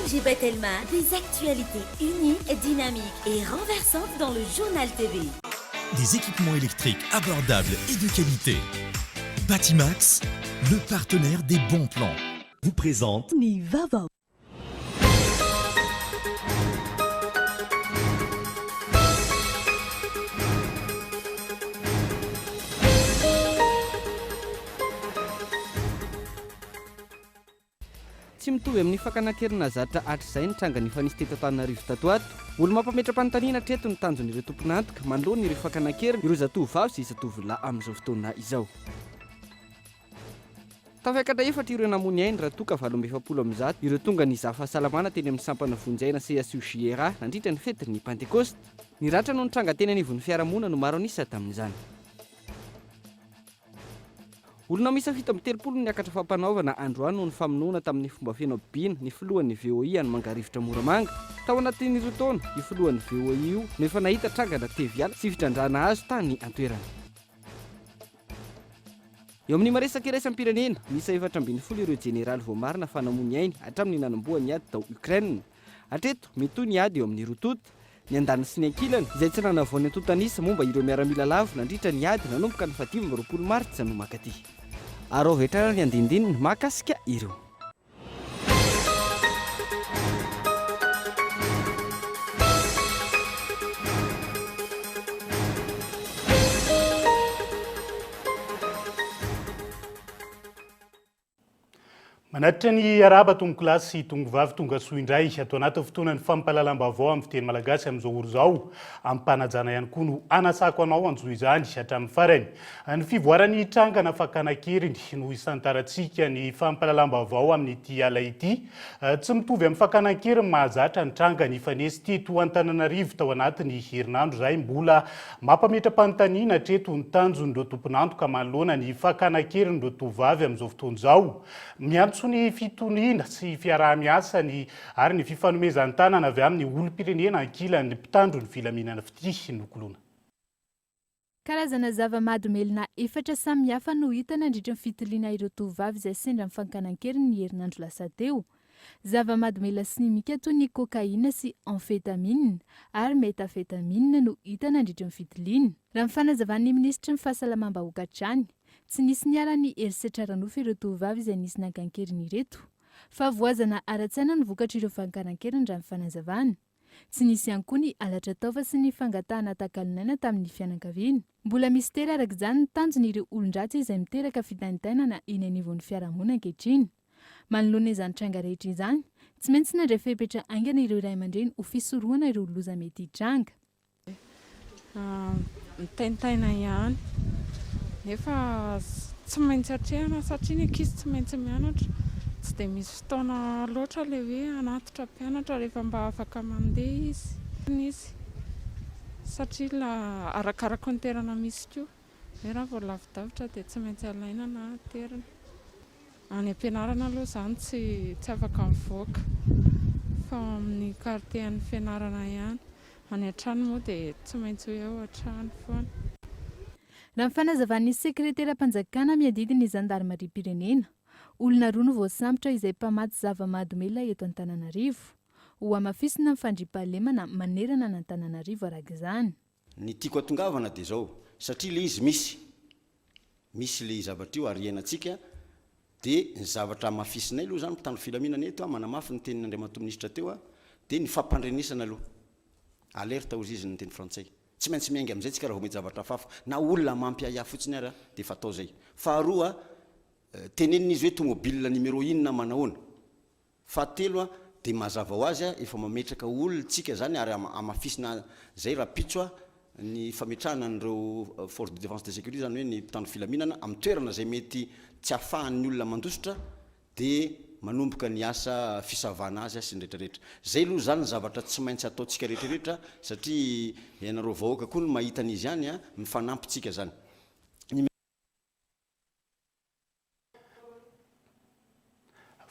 LGB Telma, des actualités uniques, dynamiques et renversantes dans le journal TV. Des équipements électriques abordables et de qualité. Batimax, le partenaire des bons plans, vous présente Nivava. Tsy mitovy amin'ny fakanakerina zatra atr'izay nitranga ny fanisy teto Antananarivo tato ato. Olo mampametra-panontaniana treto ny tanjon'ireo tompon'antoka manoloana ireo fakanakerina ireo zatovavy sy zatovolahy amin'izao fotoana izao. Tafaikatra efatra ireo namony ainy raha toka 770 ireo tonga nizaha fahasalamana teny amin'ny sampana vonjaina CSUJRA nandritra ny fetin'ny Pentecoste. Ny ratra no nitranga teny anivon'ny fiarahamonina no maro anisa tamin'izany. Olona misa 730 niakatra fampanaovana androany no ny famonoana tamin'ny fomba feno bina ny filohan'ny VOI any Mangarivitra Moramanga. Tao anatin'ireo taona io filohan'ny VOI io no efa nahita trangana teviala sy fitrandrana azo tany antoerana. Eo amin'ny maresaka iraisam-pirenena misa 420 ireo jeneraly voamarina fanamony ainy hatramin'ny nanambohany ady tao Ukraine. Hatreto metoy ny ady eo amin'ny rotota ny andany sy ny ankilany izay tsy nanavoany antotanisa momba ireo miaramila lavo nandritra ny ady nanomboka ny 20 martsa no makaty. Arao vetrana ny andindininy mahakasika ireo. Manatitra ny araba tongo klasy tongo vavy tonga soa indray atao anaty fotoanany fampahalalam-baovao amin'ny fiteny malagasy amin'izao oro izao ampanajana ihany koa no anasako anao anjo izany hatramin'ny farany. Ny fivoarany trangana fakanakeriny no isantarantsika ny fampahalalam-baovao amin'ity ala ity. Tsy mitovy amin'ny fakanakeriny mahazatra ny trangany ifanesi teto Antananarivo tao anatiny herinandro izay mbola mampametra-panontaniana hatreto ny tanjon'ireo tompon'antoka manoloana ny fakanakeriny ireo tovavy amin'izao fotoana izao. Miantso ny fitoniana sy fiaraha-miasa ary ny fifanomezany tanana avy amin'ny olom-pirenena ankilan'ny mpitandro ny filaminana fity nokolona. Karazana zava-mahadomelina efatra samihafa no hita nandritra ny fitiliana ireo tovavy izay sendra ny fakanakeriny ny herinandro lasa teo. Zava-mahadomelina simika toy ny kokaina sy amfetamine ary metafetamine no hita nandritra ny fitiliana. Raha ny fanazavan'ny ministra ny fahasalamam-bahoaka hatrany, tsy nisy niala ny herisetra ranofy ireo tovavy izay nisy nankankeriny ireto, fa voazana ara-tsaina ny vokatra ireo fankanankeriny raha ny fanazavana. Tsy nisy ihany koa ny alatra taova sy ny fangatahana takalinaina tamin'ny fianakaviana. Mbola misy tery araka izany ny tanjon'ireo olon-dratsy izay miteraka fitanitainana eny anivon'ny fiarahamonina ankehitriny. Manoloana izany tranga rehetra izany, tsy maintsy nandray fepetra aingana ireo ray aman-dreny ho fisorohana ireo loza mety hitranga. Mitaintaina ihany. Nefa tsy maintsy hatrehana satria ny ankizy tsy maintsy mianatra. Tsy dia misy fotoana loatra ilay hoe anatitra mpianatra rehefa mba afaka mandeha izy. Satria arakaraka ny toerana misy koa. Hoe raha vao lavidavitra dia tsy maintsy alaina na toerana. Any am-pianarana aloha izany tsy afaka mivoaka. Fa amin'ny karitean'ny fianarana ihany. Any an-trano moa dia tsy maintsy hoe ao an-trano foana. Raha ny fanazavan'ny sekretera-panjakana miadidiny zandarmariam-pirenena, olona roa no voasambotra izay mpamaty zava-mahadomelina eto Antananarivo. Ho amafisina ny fandriam-pahalemana manerana n'Antananarivo araka izany. Ny tiako atongavana dia izao, satria ilay izy misy ilay zavatra io arianantsika, dia ny zavatra mafisinay aloha izany mpitandro filaminana eto manamafy ny tenin'Andriamatoa minisitra teo dia ny fampandrenesana aloha. Alerte aux izy ny teny frantsay. Tsy maintsy miainga amin'izay tsika raha vao mety zavatra hafahafa na olona mampiahiahy fotsiny ary dia fatao zay. Faharoa, teneninizy hoe tomobile numéro inona manahoana. Fahatelo dia mazava ho azy efa mametraka olontsika zany ary amafisina zay raha pitso ny fametrahana an'ireo force de défense de sécurité zany hoe ny mpitandro filaminana amin'ny toerana zay mety tsy ahafahan'ny olona mandositra dia manomboka ny asa fisavana azy sy ny rehetrarehetra. Zay aloha zany zavatra tsy maintsy ataontsika rehetrarehetra satria ianareo vahoaka koa no mahita an'izy ihany mifanampitsika zany.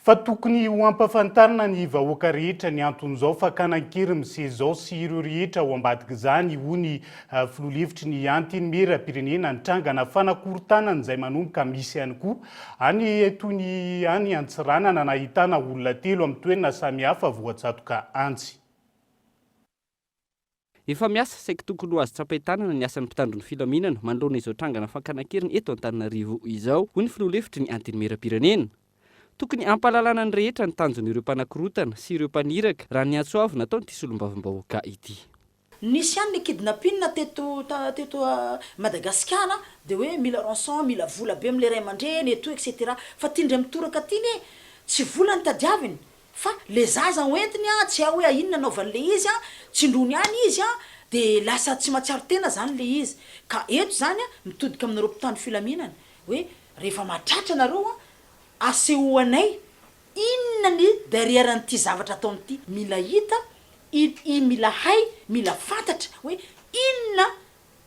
fa tokony ho ampafantarina ny vahoaka rehetra ny anton'izao fakanan-kery misezao sy ireo rehetra ho ambadika izany hoy ny filoham-hevitry ny antenimieram-pirenena nitrangana fanakorontanana izay manomboka misy ihany koa any tony any Antsiranana nahitana olona 3 amin'ny toerana samihafa voatsatoka antsy. Efa miasa saika tokony ho azo tsapain-tanana ny asan'ny mpitandro ny filaminana manoloana izao trangana fakanan-keriny eto Antananarivo izao hoy ny filoham-hevitry ny antenimieram-pirenena. Tokony ampalalana ny rehetra ny tanjon'ireo mpanakorotana sy ireo mpaniraka raha ny antso avy nataon'ity solombavambahoaka ity. Nisy ihany ny kidnapping teto Madagasikara de hoe mila rançon, mila vola be am'le ray aman-dreny eto etc. Fa tindray mitoraka aty ne tsy vola ny tadiaviny fa le zaza hoentiny tsy hoe inona anaovan'le izy tsindrony any izy de lasa tsy matsiaro tena zany le izy. Ka eto zany mitodika amin'ireo mpitandro filaminana hoe rehefa mahatratra nareo asehoanay inona ny derrière an'ity zavatra ataon'ity, mila hita i mila hay, mila fantatra hoe inona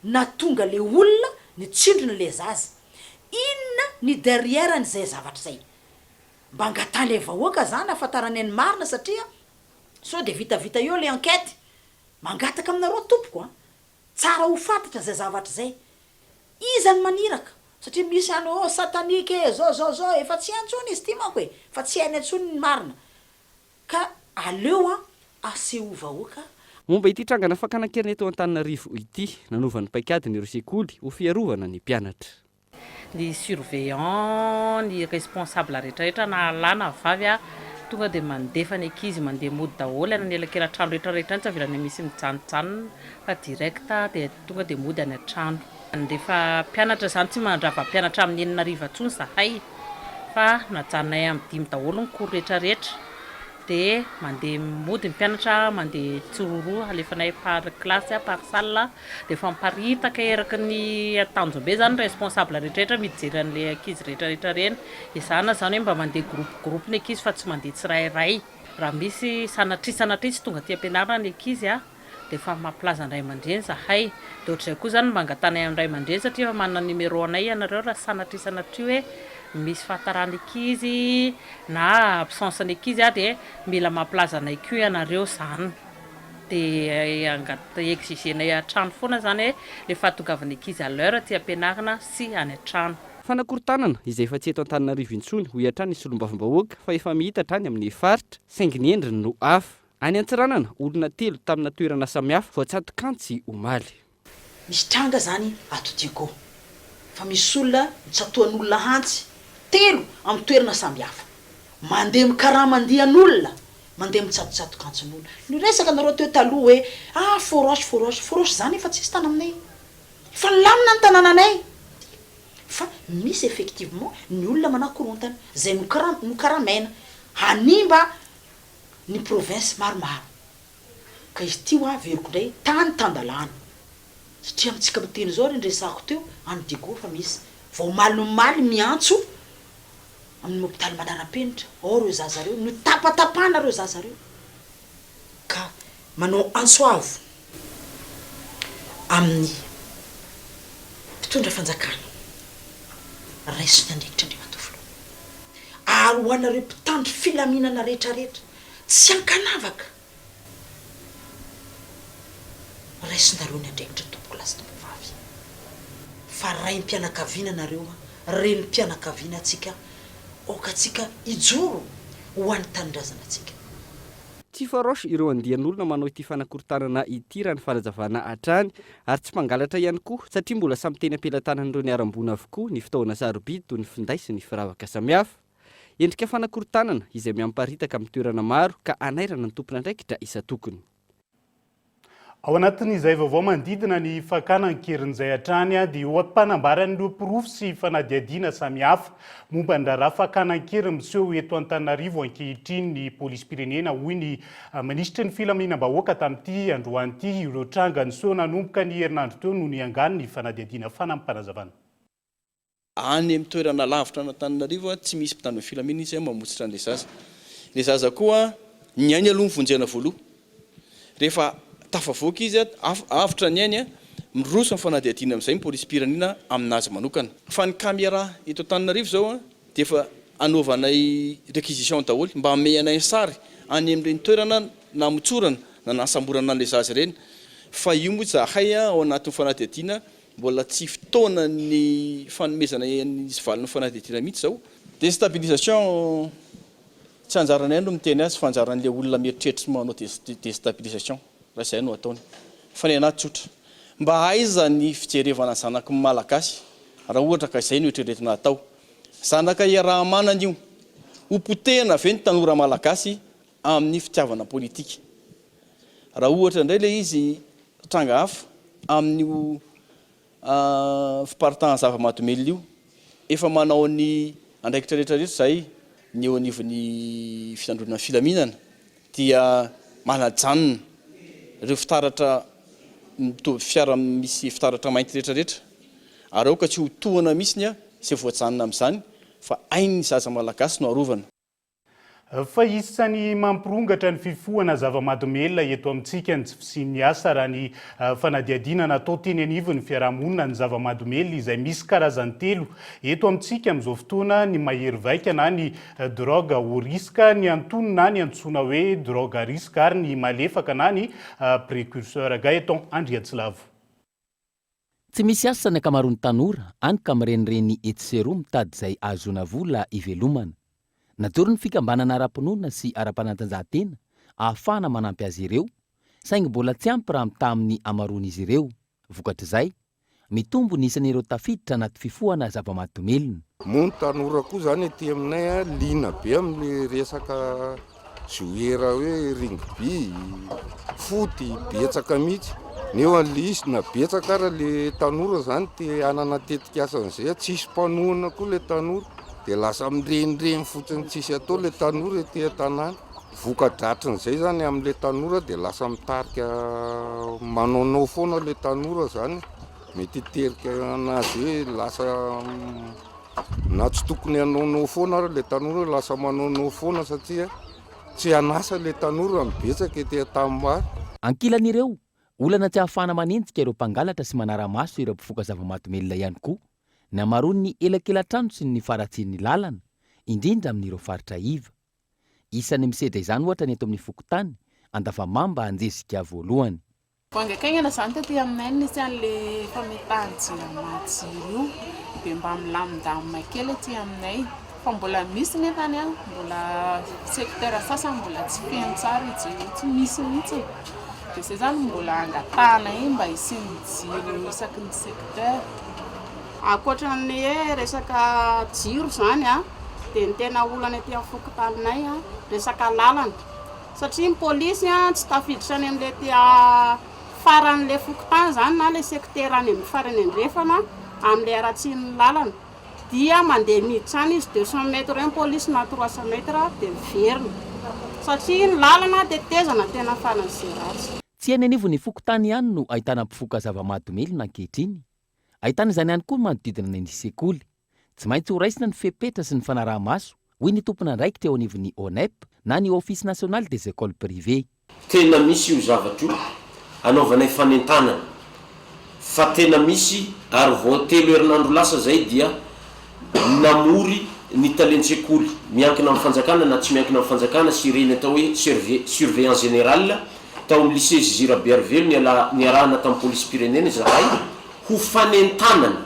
natonga le olona ny tsindrona le zaza, inona ny derrière an'izay zavatra zay. Mba angatany le vahoaka zany afantarany ny marina satria so de vitavita eo le enquête mangataka aminareo tompoko tsara ho fantatra zay zavatra zay. Iza ny maniraka satria misy any satanike zao efa tsy antsony izy ty manko fa tsy hainy antsony ny marina. Ka aleo aseho vahoaka. Momba ity trangana fakanan-keriny eto Antananarivo ity nanovan'ny paikadiny ireo sekoly ho fiarovana ny mpianatra. Ny surveillant, ny responsable rehetrarehetra na alana vavy tonga de mandefa ny ankizy mandeha mody daholo any elakelan-trano rehetrarehetra any tsy avelany misy mijanonjanona fa directa de tonga de mody any an-trano. Mandefa mpianatra zany tsy mandrava mpianatra amin'ny 9 ariva ntsony zahay fa najanonay amin'ny 5 daholo ny cours rehetrarehetra de mandeha mody ny mpianatra mandeha tsororo alefanay par classe par salle de fa miparitaka eraky ny atanjombe zany responsable rehetrarehetra mijery an'le ankizy rehetrarehetra reny izana zany hoe mba mandeha groupe ny ankizy fa tsy mandeha tsirairay. Raha misy sanatrisy tonga ty ampianarana ny ankizy de fa mampilaza andray aman-dreny zahay de ohatr'izay koa zany mangatanay andray aman-dreny satria fa manana numéro anay ianareo raha sanatri hoe misy fahatarany ankizy na absence ny ankizy de mila mampilaza anay koa ianareo zany de exigenay an-trano foana zany hoe le fahatongavany ankizy à l'heure ty ampianarana sy any an-trano. Fanakorontanana izay efa tsy eto Antananarivo intsony ho hatrany ny solombavambahoaka fa efa mihita hatrany amin'ny faritra saingy ny endriny no hafa. Any Antsiranana olona 3 tamina toerana samihafa voatsatoka antsy omaly. Misy tranga zany ato Diego fa misy olona tsatoan'olona hantsy 3 amin'ny toerana samihafa mandeha mikaraha mandihan'olona mandeha mitsatotsatoka antson'olona. Ny resaka nareo teo taloha hoe forosy zany efa tsisy tana aminay fa lamina ny tanànanay fa misy effectivement ny olona manakorontana zay nokaramaina hanimba ny province maromaro ka izy ty veriko ndray tandalana satria amitsika miteny zao rendresako teo any Diego fa misy vao maly miantso amin'ny hôpitaly Manarapenitra reo zazareo no tapatapana reo zazareo ka manao antsoavo amin'ny mpitondra fanjakana raisina andrikitra Andriamantoa ary ho anareo mpitandro filaminana rehetrarehetra tsy ankanavaka raisinareo ny andraikitra tompoko lasy tompoko vavy fa ray ny mpianakaviana nareo reny mpianakaviana atsika okatsika ijoro ho an'ny tanindrazana atsika. Tsy faroso ireo andian'olona manao ity fanakorontanana ity raha ny fanazavana hatrany ary tsy mangalatra ihany koa satria mbola samy teny ampelantanan'ireo ny arambona avokoa ny fitaovana sarobidy toy ny finday sy ny firavaka samihafa. Endrika fanakorontanana izay miamparitaka amin'ny toerana maro ka anairana ny tompona andraikitra isa-tokony. Ao anatin'izay vaovao mandidina ny fakanan-kerin'izay hatrany dia eo ampanambaran'ireo pirofo sy fanadiadiana samihafa momba ny raharaha fakanan-keriny miseho eto Antananarivo ankehitriny ny polisy-pirenena hoy ny ministry ny filaminam-bahoaka tamin'ity androany ity ireo tranga niseho nanomboka ny herinandro teo no niangano ny fanadiadiana fanampanazavana. Any amin'ny toerana lavitra Antananarivo tsy misy mpitandro filaminana izy mamotsitra an'ilay zaza. Ilay zaza koa ny ainy aloha mivonjena voaloha. Rehefa tafavoaka izy avitra ny ainy miroso ny fanadiadiana amin'izay ny polisy-pirenena aminazy manokana. Fa ny caméra eto Antananarivo zao dia efa anaovanay réquisition daholo mba ame anay sary any amin'ireny toerana na mitsorana na nasamborana an'ilay zaza ireny fa io moa zahay ao anatin'ny fanadihadiana mbola tsy fotoana ny fanomezana izy valiny fanadihadiana mihitsy zao. Déstabilisation tsy anjaranay no miteny azy fa anjaran'ilay olona mieritreritra manao déstabilisation raha izay no ataony fa ny anaty tsotra mba aiza ny fijerevana zanaky malagasy raha ohatra ka izay no etreretina atao zanaka iarahamanana io hopotehana ve ny tanora malagasy amin'ny fitiavana politika raha ohatra indray ilay izy tranga hafa amin'io fiparitahan zava-mahadomely io efa manao ny andraikitra rehetrarehetra zay ny eo anivon'ny fitandronana filaminana dia manajanona ireo fitaratra mitovy fiara misy fitaratra mainty rehetrarehetra ary ao ka tsy ho tohana mihitsiny izay voajanona amin'izany fa ainy zaza malagasy no arovana. Fa isany mampirongatra ny fifohana zava-mahadomelina eto amintsika ny tsy ny asa raha ny fanadihadiana natao teny anivony ny fiarahamonina ny zava-mahadomelina izay misy karazany telo eto amintsika amin'izao fotoana ny mahery vaika na ny drogue au risque ny antonona ny antsoina hoe drogue à risque ary ny malefaka na ny précurseur Gaëtan Andriatsilavo. Tsy misy asa ny akamaroany tanora anyka mirenireny etsero mitady izay ahazoana vola ivelomana. Natory ny fikambanana ara-pinoana sy ara-panatanjahantena ahafahana manampy azy ireo, saingy mbola tsy ampy raha mita amin'ny amaroan'izy ireo. Vokatr'izay, mitombo ny isan'ireo tafiditra anaty fifohana zava-mahadomelina. Moa ny tanora koa zany ety aminay liana be amin'ny resaka jouera hoe rugby, foty, betsaka mihitsy. Neo an'lisina betsaka raha le tanora zany te anana tetika asan'izay, tsisy mpanohana koa le tanora. Dia lasa mirenireny fotsiny tsisy atao le tanora ety an-tanàna. Voka-dratrin'izay zany amin'le tanora dia lasa mitarika manaonao foana le tanora zany. Mety hiterika anazy hoe lasa na tsy tokony anaonao foana ary le tanora lasa manaonao foana satria tsy anasa le tanora mibetsaka ety an-tanimbary. Ankilan'ireo, olana tsy ahafahana manenjika ireo mpangalatra sy manara-maso ireo mpifoka zava-mahadomelina ihany koa. Ny amaroany ny elakelan-trano sy ny faratsian'ny lalana, indrindra amin'ireo faritra iva. Isany misedra izany ohatra ny eto amin'ny fokotany, Andavamamba Anjesika voalohany. Fangakaingana zany taty aminay nisy an'le fametahana jiro io, dia mba milamindamina kely aty aminay. Fa mbola misy nefany mbola secteur sasany mbola tsy feno tsara ijiro tsy misy mihitsy. Dia izay zany mbola angatahana mba hisian'ny jiro isaky ny secteur. Ankoatran'ny hoe resaka jiro zany dia ny tena olana ety amin'ny fokotaninay resaka lalana. Satria ny pôlisy tsy tafiditra any amin'ilay ety faran'ilay fokotany zany na ilay secteur any amin'ny farany andrefana amin'ilay aratsian'ny lalana. Dia mandeha miditra any izy 200 mètres ny pôlisy na 300 mètres dia miverina. Satria ny lalana dia tezana tena faran'izay ratsy. Tsy eny anivony fokotany ihany no ahitana mpifoka zava-mahadomelina ankehitriny. Ahitana izany ihany koa ny manodidina ny sekoly. Tsy maintsy ho raisina ny fepetra sy ny fanaraha-maso hoy ny tompona andraikitra eo anivon'ny ONEP na ny Office National des Écoles Privées. Tena misy io zavatra io anaovanay fanentanana fa tena misy ary vao 3 herinandro lasa zay dia namory ny talentsekoly miankina amin'ny fanjakana na tsy miankina amin'ny fanjakana sy ireny atao hoe surveillant général tao amin'ny lycée Zira Bervelo ny arahana tamin'ny police Pyrénées zahay ho fanentanana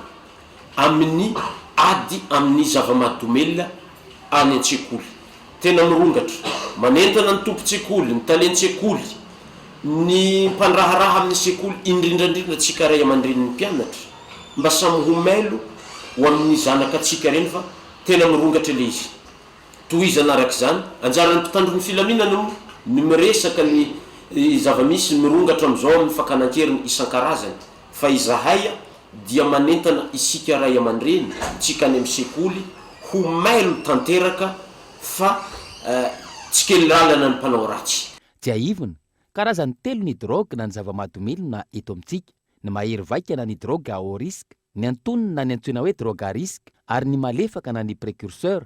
amin'ny ady amin'ny zava-mahadomelina any an-tsekoly. Tena mirongatra manentana ny tompo-tsekoly, ny talent-tsekoly, ny mpandraharaha amin'ny sekoly indrindrandrindra tsika ray aman-dreniny mpianatra mba samy ho mailo ho amin'ny zanaka atsika reny fa tena mirongatra le izy. Tohizana araka izany anjaran'ny mpitandron'ny filaminana ny miresaka ny zava-misy mirongatra amin'izao amin'ny fakanan-keriny isan-karazany fa izahay dia manentana isika ray aman-dreny tsika any amin'ny sekoly ho mailo tanteraka fa tsy kely lalana ny mpanao ratsy. Tsy aivona, karazany telo ny drogue na ny zava-mahadomelina eto amintsika. Ny mahery vaika na ny drogue à haut risque, ny antonona na ny antsoina hoe drogue à risque, ary ny malefaka na ny précurseur.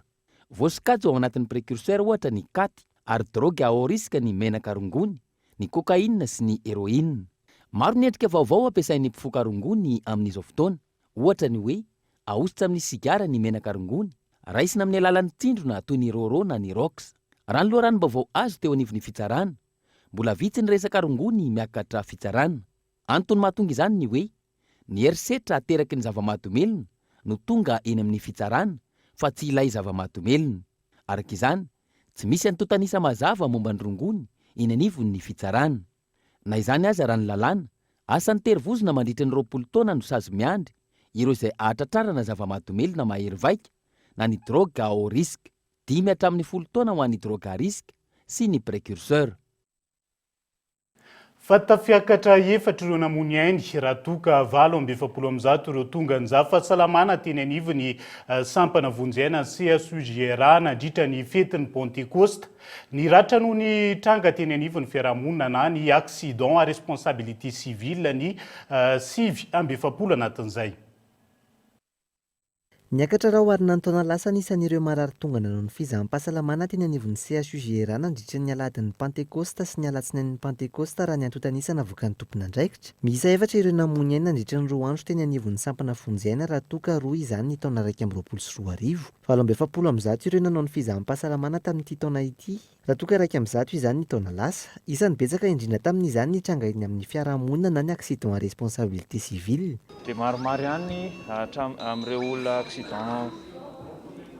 Voasikajo ao anatin'ny précurseur ohatra ny katy, ary drogue à haut risque ny menaka rongony, ny cocaïne sy ny héroïne. Maro ny endrika vaovao ampiasain'ny mpifoka rongony amin'izao fotoana, ohatra ny hoe ahositra amin'ny sigara ny menaka rongony, raisina amin'ny alalan'ny tsindrona toy ny roro na ny rox. Raha ny loharanom-baovao azo teo anivon'ny fitsarana, mbola vitsy ny resaka rongony miakatra fitsarana. Antony mahatonga izany ny hoe ny herisetra ateraky ny zava-mahatomelona no tonga eny amin'ny fitsarana fa tsy ilay zava-mahatomelona. Araka izany, tsy misy antotanisa mazava momba ny rongony eny anivon'ny fitsarana. Na izany aza raha ny lalàna, asan'ny terivozona mandritra ny 20 taona no sazy miandry ireo izay ahatratrarana zava-mahatomelona mahery vaika na ny drogue à haut risque, 5 hatramin'ny 10 taona ho an'ny drogue à risque sy ny précurseur. Fa tafiakatra efatra ireo namony ainy raha toka 770 ireo tonga ny fahasalamana teny anivony sampana vonjena CSUGRA nandritra ny fetin'ny Pentecoste. Ny ratra noho ny tranga teny anivony fiarahamonina na ny accident à responsabilité civile ny 770 anatin'izay. Niakatra raha oharina ny taona lasa anisan'ireo marary tonga nanao ny fizaham-pahasalamana teny anivon'ny CSUGRA nandritra ny aladin'ny Pentecoste sy ny alatsinain'ny Pentecoste raha ny antotanisa navoaka ny tompon'andraikitra. Miisa 4 ireo namony ainy nandritra ny 2 andro teny anivon'ny sampana fonjaina raha toka 2 izany ny taona 2024. 770 ireo nanao ny fizaham-pahasalamana tamin'ity taona ity, raha toka 110 izany ny taona lasa. Isan'ny betsaka indrindra tamin'izany ny tranga eny amin'ny fiarahamonina na ny accident à responsabilité civile. Dia maromaro ihany amin'ireo olona accident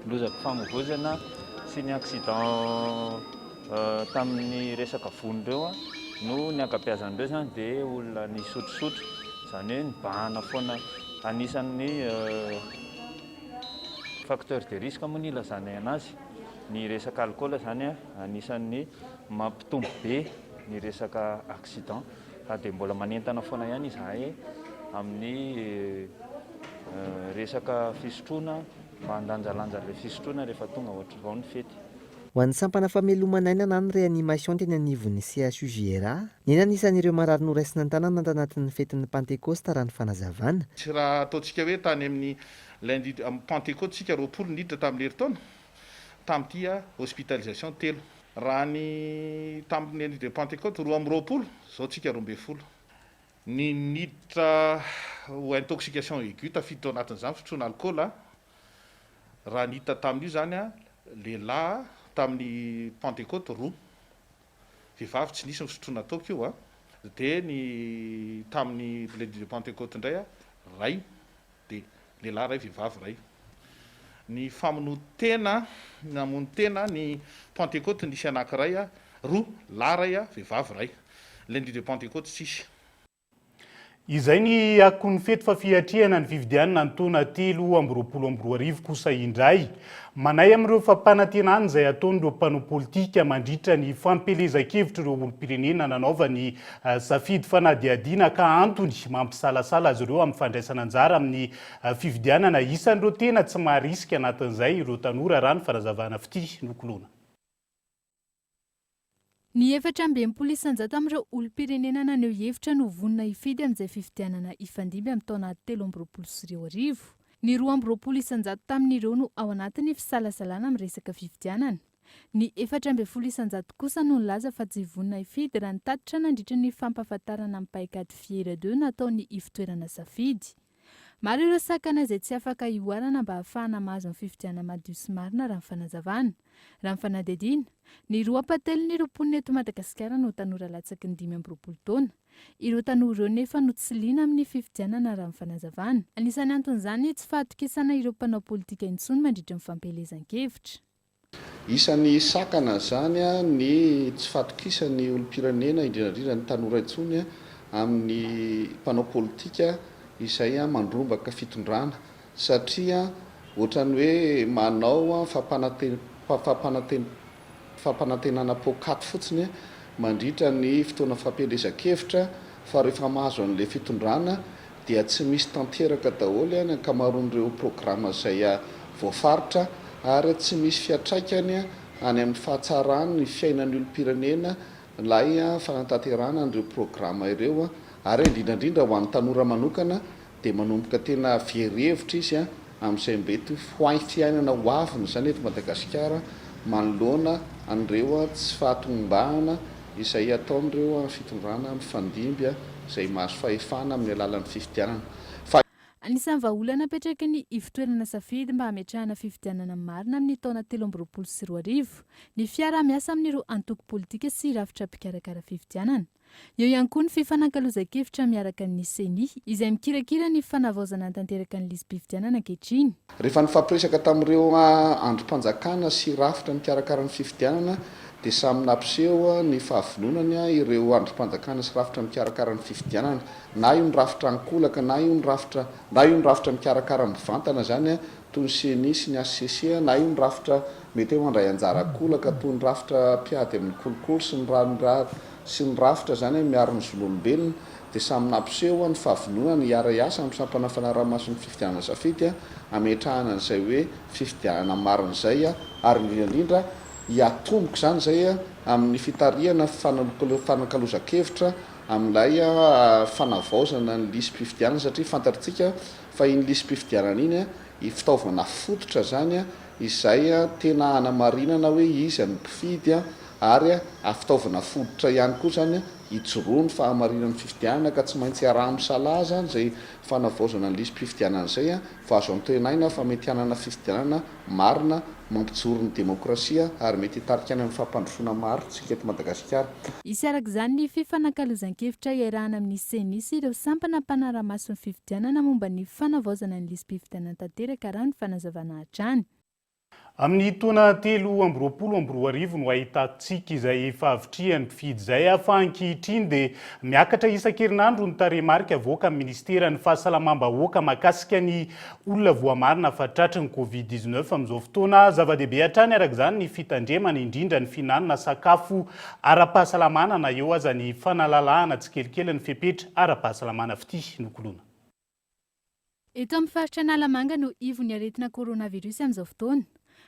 lozako famovozana sy ny accident tamin'ny resaka vonondreo no ny ankabeazan'ireo zany dia olona ny sotrosotro, izany hoe ny bahana foana anisan'ny facteur de risque moa ny ilazana anazy. Ny resaka alcool zany anisan'ny mampitombo be ny resaka accident, dia mbola manentana foana ihany izahay amin'ny resaka fisotroana mba handanjalanja ilay fisotroana rehefa tonga ohatr'izao ny fety. Ho an'ny sampana famelomana na ny réanimation teny anivon'ny CSUGRA, ny anisan'ireo marary noraisina ny tanàna tanatin'ny fetin'ny Pentecoste raha ny fanazavana. Tsy raha ataontsika hoe tany amin'ny lundi amin'ny Pentecoste tsika 20 niditra tamin'ny herintaona, tamin'ity hospitalisation 3. Raha ny tamin'ny lundi de Pentecoste 20, zao tsika 20. Ny niditra ou intoxication aiguë tafiditra ao anatin'izany fisotroana alcool, raha niditra tamin'io zany lehilahy tamin'ny Pentecote 2, vehivavy tsy nisy fisotroana ataoko io dia ny tamin'ny lundi de Pentecote indray ray, dia lehilahy ray vehivavy ray. Ny famonoan-tena namono tena ny Pentecote nisy anankiray 2 lahy ray vehivavy ray, lundi de Pentecote tsisy. Izay ny akon'ny fety fafiatriana ny fifidianana ny taona 2024 kosa indray. Manay amin'ireo fampanantenana izay ataon'ireo mpanao politika mandritra ny fampelezan-kevitra ireo olom-pirenena nanaova ny safidy fanadihadiana ka antony mampisalasala azy ireo amin'ny fandraisana anjara amin'ny fifidianana. Isan'ireo tena tsy maharisika anatin'izay ireo tanora raha ny farazavana fity nokolona. Ny 420 isanjato amin'ireo olom-pirenena naneho hevitra no vonona hifidy amin'izay fifidianana ifandimby amin'ny taona 2024. Ny 20 isanjato tamin'ireo no ao anatin'ny fisalasalana amin'ny resaka fifidianana. Ny 420 isanjato kosa no nilaza fa tsy vonona hifidy raha nitatitra nandritra ny fampahafantarana amin'ny paikady fiera 2 nataony ifitoerana safidy. Maro ireo sakana izay tsy afaka ioarana mba ahafahana mahazo amin'ny fifidianana madio sy marina raha ny fanazavana. Raha ny fanadihadiana, ny 2/4 mponina eto Madagasikara no tanora latsaky ny 25 taona. Ireo tanora ireo nefa no tsy liana amin'ny fifidianana raha ny fanazavana. Anisan'ny anton'izany tsy fahatokisana ireo mpanao politika intsony mandritra ny fampelezan-kevitra. Isan'ny sakana zany ny tsy fahatokisany olom-pirenena indrindra ny tanora intsony amin'ny mpanao politika izay mandrombaka fitondrana, satria ohatrany hoe manao fampanantenana pokaty fotsiny mandritra ny fotoana fampelezan-kevitra, fa rehefa mahazo an'ilay fitondrana dia tsy misy tanteraka daholo ny ankamaroan'ireo programa izay voafaritra, ary tsy misy fiatraikany any amin'ny fahatsarany ny fiainan'ny olom-pirenena lay fanatanterana an'ireo programa ireo. Ary indrindrandrindra ho an'ny tanora manokana dia manomboka tena very-hevitra izy amin'izay mety hoainy fiainana ho aviny izany eto Madagasikara manoloana an'ireo tsy fahatombahana izay ataon'ireo fitondrana mifandimby izay mahazo fahefana amin'ny alalan'ny fifidianana. Anisan'ny vahaolana apetraka ny ivitoerana safidy mba hametrahana fifidianana marina amin'ny taona 2024 ny fiara-miasa amin'ireo antoko politika sy rafitra mpikarakara fifidianana. Eo ihany koa ny fifanankalozan-kevitra miaraka ny seni izay mikirakira ny fanavaozana tanteraka ny lisym-pifidianana ankehitriny. Rehefa nifampiresaka tamin'ireo androm-panjakana sy rafitra mikarakara ny fifidianana dia samy nampiseho ny fahavononany ireo androm-panjakana sy rafitra mikarakara ny fifidianana, na io ny rafitra ankolaka na io ny rafitra mikarakara mivantana zany toy ny seni sy ny ACC, na io ny rafitra mety hoe mandray anjara ankolaka toy ny rafitra mpiady amin'ny kolokolo sy ny rafitra zany miaro ny zolombelona, dia samy nampiseho ny fahavononany hiara-iasa amin'ny sampana ramaso ny fifidianana safidy ametrahana an'izay hoe fifidianana marina izay ary indrindra hiatomboko zany zay amin'ny fitarihana fanankalozan-kevitra amin'ilay fanavaozana ny lisym-pifidianana, satria fantatritsika fa iny lisym-pifidianana iny fitaovana fototra zany izay tena hanamarinana hoe izy ny mpifidy ary fitaovana fototra ihany koa zany hijoroany fahamarinan'ny fifidianana ka tsy maintsy araha misala zany zay fanavaozana ny lisym-pifidianana zay fa azo antenaina fa mety hanana fifidianana marina mampijoro ny demokrasia ary mety hitarika any amin'ny fampandrosoana maro tsika eto Madagasikara. Isy araka izany ny fifanankalozan-kevitra iarahana amin'ny seni sy ireo sampana mpanara-maso ny fifidianana momba ny fanavaozana ny lisym-pifidianana tanteraka raha ny fanazavana hatrany. Amin'ny taona 2024 no ahitantsika izay fahavitrihan'ny mpifidy izay fa ankehitriny dia miakatra isan-kerinandro ny tarehimarika avoaka amin'ny ministeran'ny fahasalamam-bahoaka mahakasika ny olona voamarina fa tratry ny Covid-19 amin'izao fotoana. Zava-dehibe hatrany araka izany ny fitandremana indrindra ny finanana sakafo ara-pahasalamana na eo aza ny fanalalahana tsikelikely ny fepetra ara-pahasalamana fity nokolona. Eto amin'ny faritra Analamanga no ivon'ny aretina coronavirus amin'izao fotoana.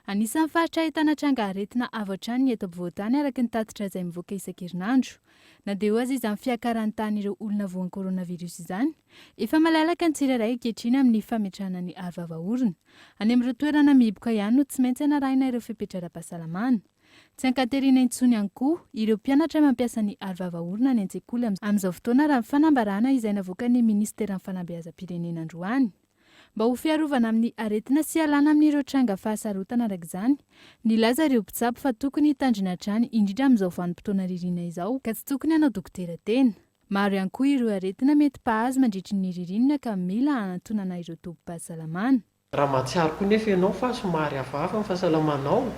Anisan'ny faritra ahitana tranga aretina avy hatrany eto ampovoan-tany araka ny tatitra izay mivoaka isan-kerinandro. Na dia hoy azy izany fiakaran'ny tany ireo olona voan'ny coronavirus izany, efa malalaka ny tsirairay ankehitriny amin'ny fametrahana ny arivava-orona. Any amin'ireo toerana mihiboka ihany no tsy maintsy hanarahina ireo fepetra ara-pahasalamana. Tsy ankaterina intsony ihany koa ireo mpianatra mampiasa ny arivava-orona any an-tsekoly amin'izao fotoana raha ny fanambarana izay navoaka ny ministeran'ny fanabeazam-pirenena androany. Mba ho fiarovana amin'ny aretina sy alana amin'ireo tranga fahasarotana araka izany, nilaza ireo mpitsabo fa tokony hitandrina hatrany indrindra amin'izao vanim-potoana ririnina izao ka tsy tokony hanao dokotera tena. Maro ihany koa ireo aretina mety pahazo mandritra ny ririnina ka mila hanantonana ireo tompom-pahasalamana. Raha mahatsiaro koa nefa ianao fa somary hafahafa amin'ny fahasalamanao,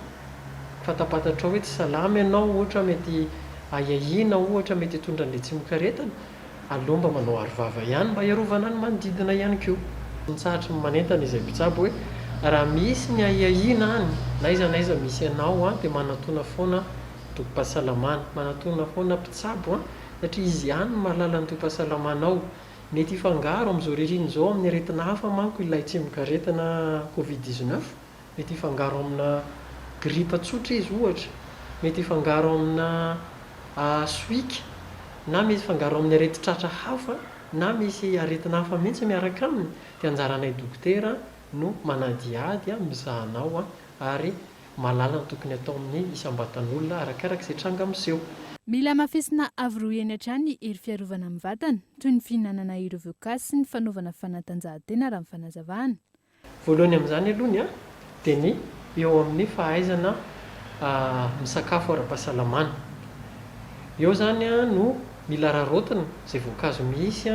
fatapatatra hoe tsy salama ianao, ohatra mety ayahiana, ohatra mety hitondra an'ilay tsy mikaretana, alomba manao arivava ihany mba hiarovana ny manodidina ihany koa. Nitsahatra manentana izay mpitsabo hoe raha misy ny ayahiana any na iza misy ianao dia manatona foana tokom-pahasalamana, manatona foana mpitsabo satria izy ihany mahalala ny tokom-pahasalamanao. Mety hifangaro amin'izao ririny izao amin'ny aretina hafa manko ilay tsy mikaretana Covid-19, mety hifangaro amina gripa tsotra izy ohatra, mety hifangaro amina soika, na mety hifangaro amin'ny areti-tratra hafa, na misy aretina hafa mihitsy miaraka aminy. Dia anjaranay dokotera no manadiady mizahanao ary malala ny tokony atao amin'ny isam-batan'olona arakaraka izay tranga miseho. Mila mafisina avy eny hatrany ny hery fiarovana amin'ny vatana toy ny fihinanana ireo voankazo sy ny fanaovana fanatanjahantena raha ny fanazavana. Voalohany amin'izany alohany dia ny eo amin'ny fahaizana misakafo ara-pahasalamana. Eo zany no mila rarotina izay voankazo misy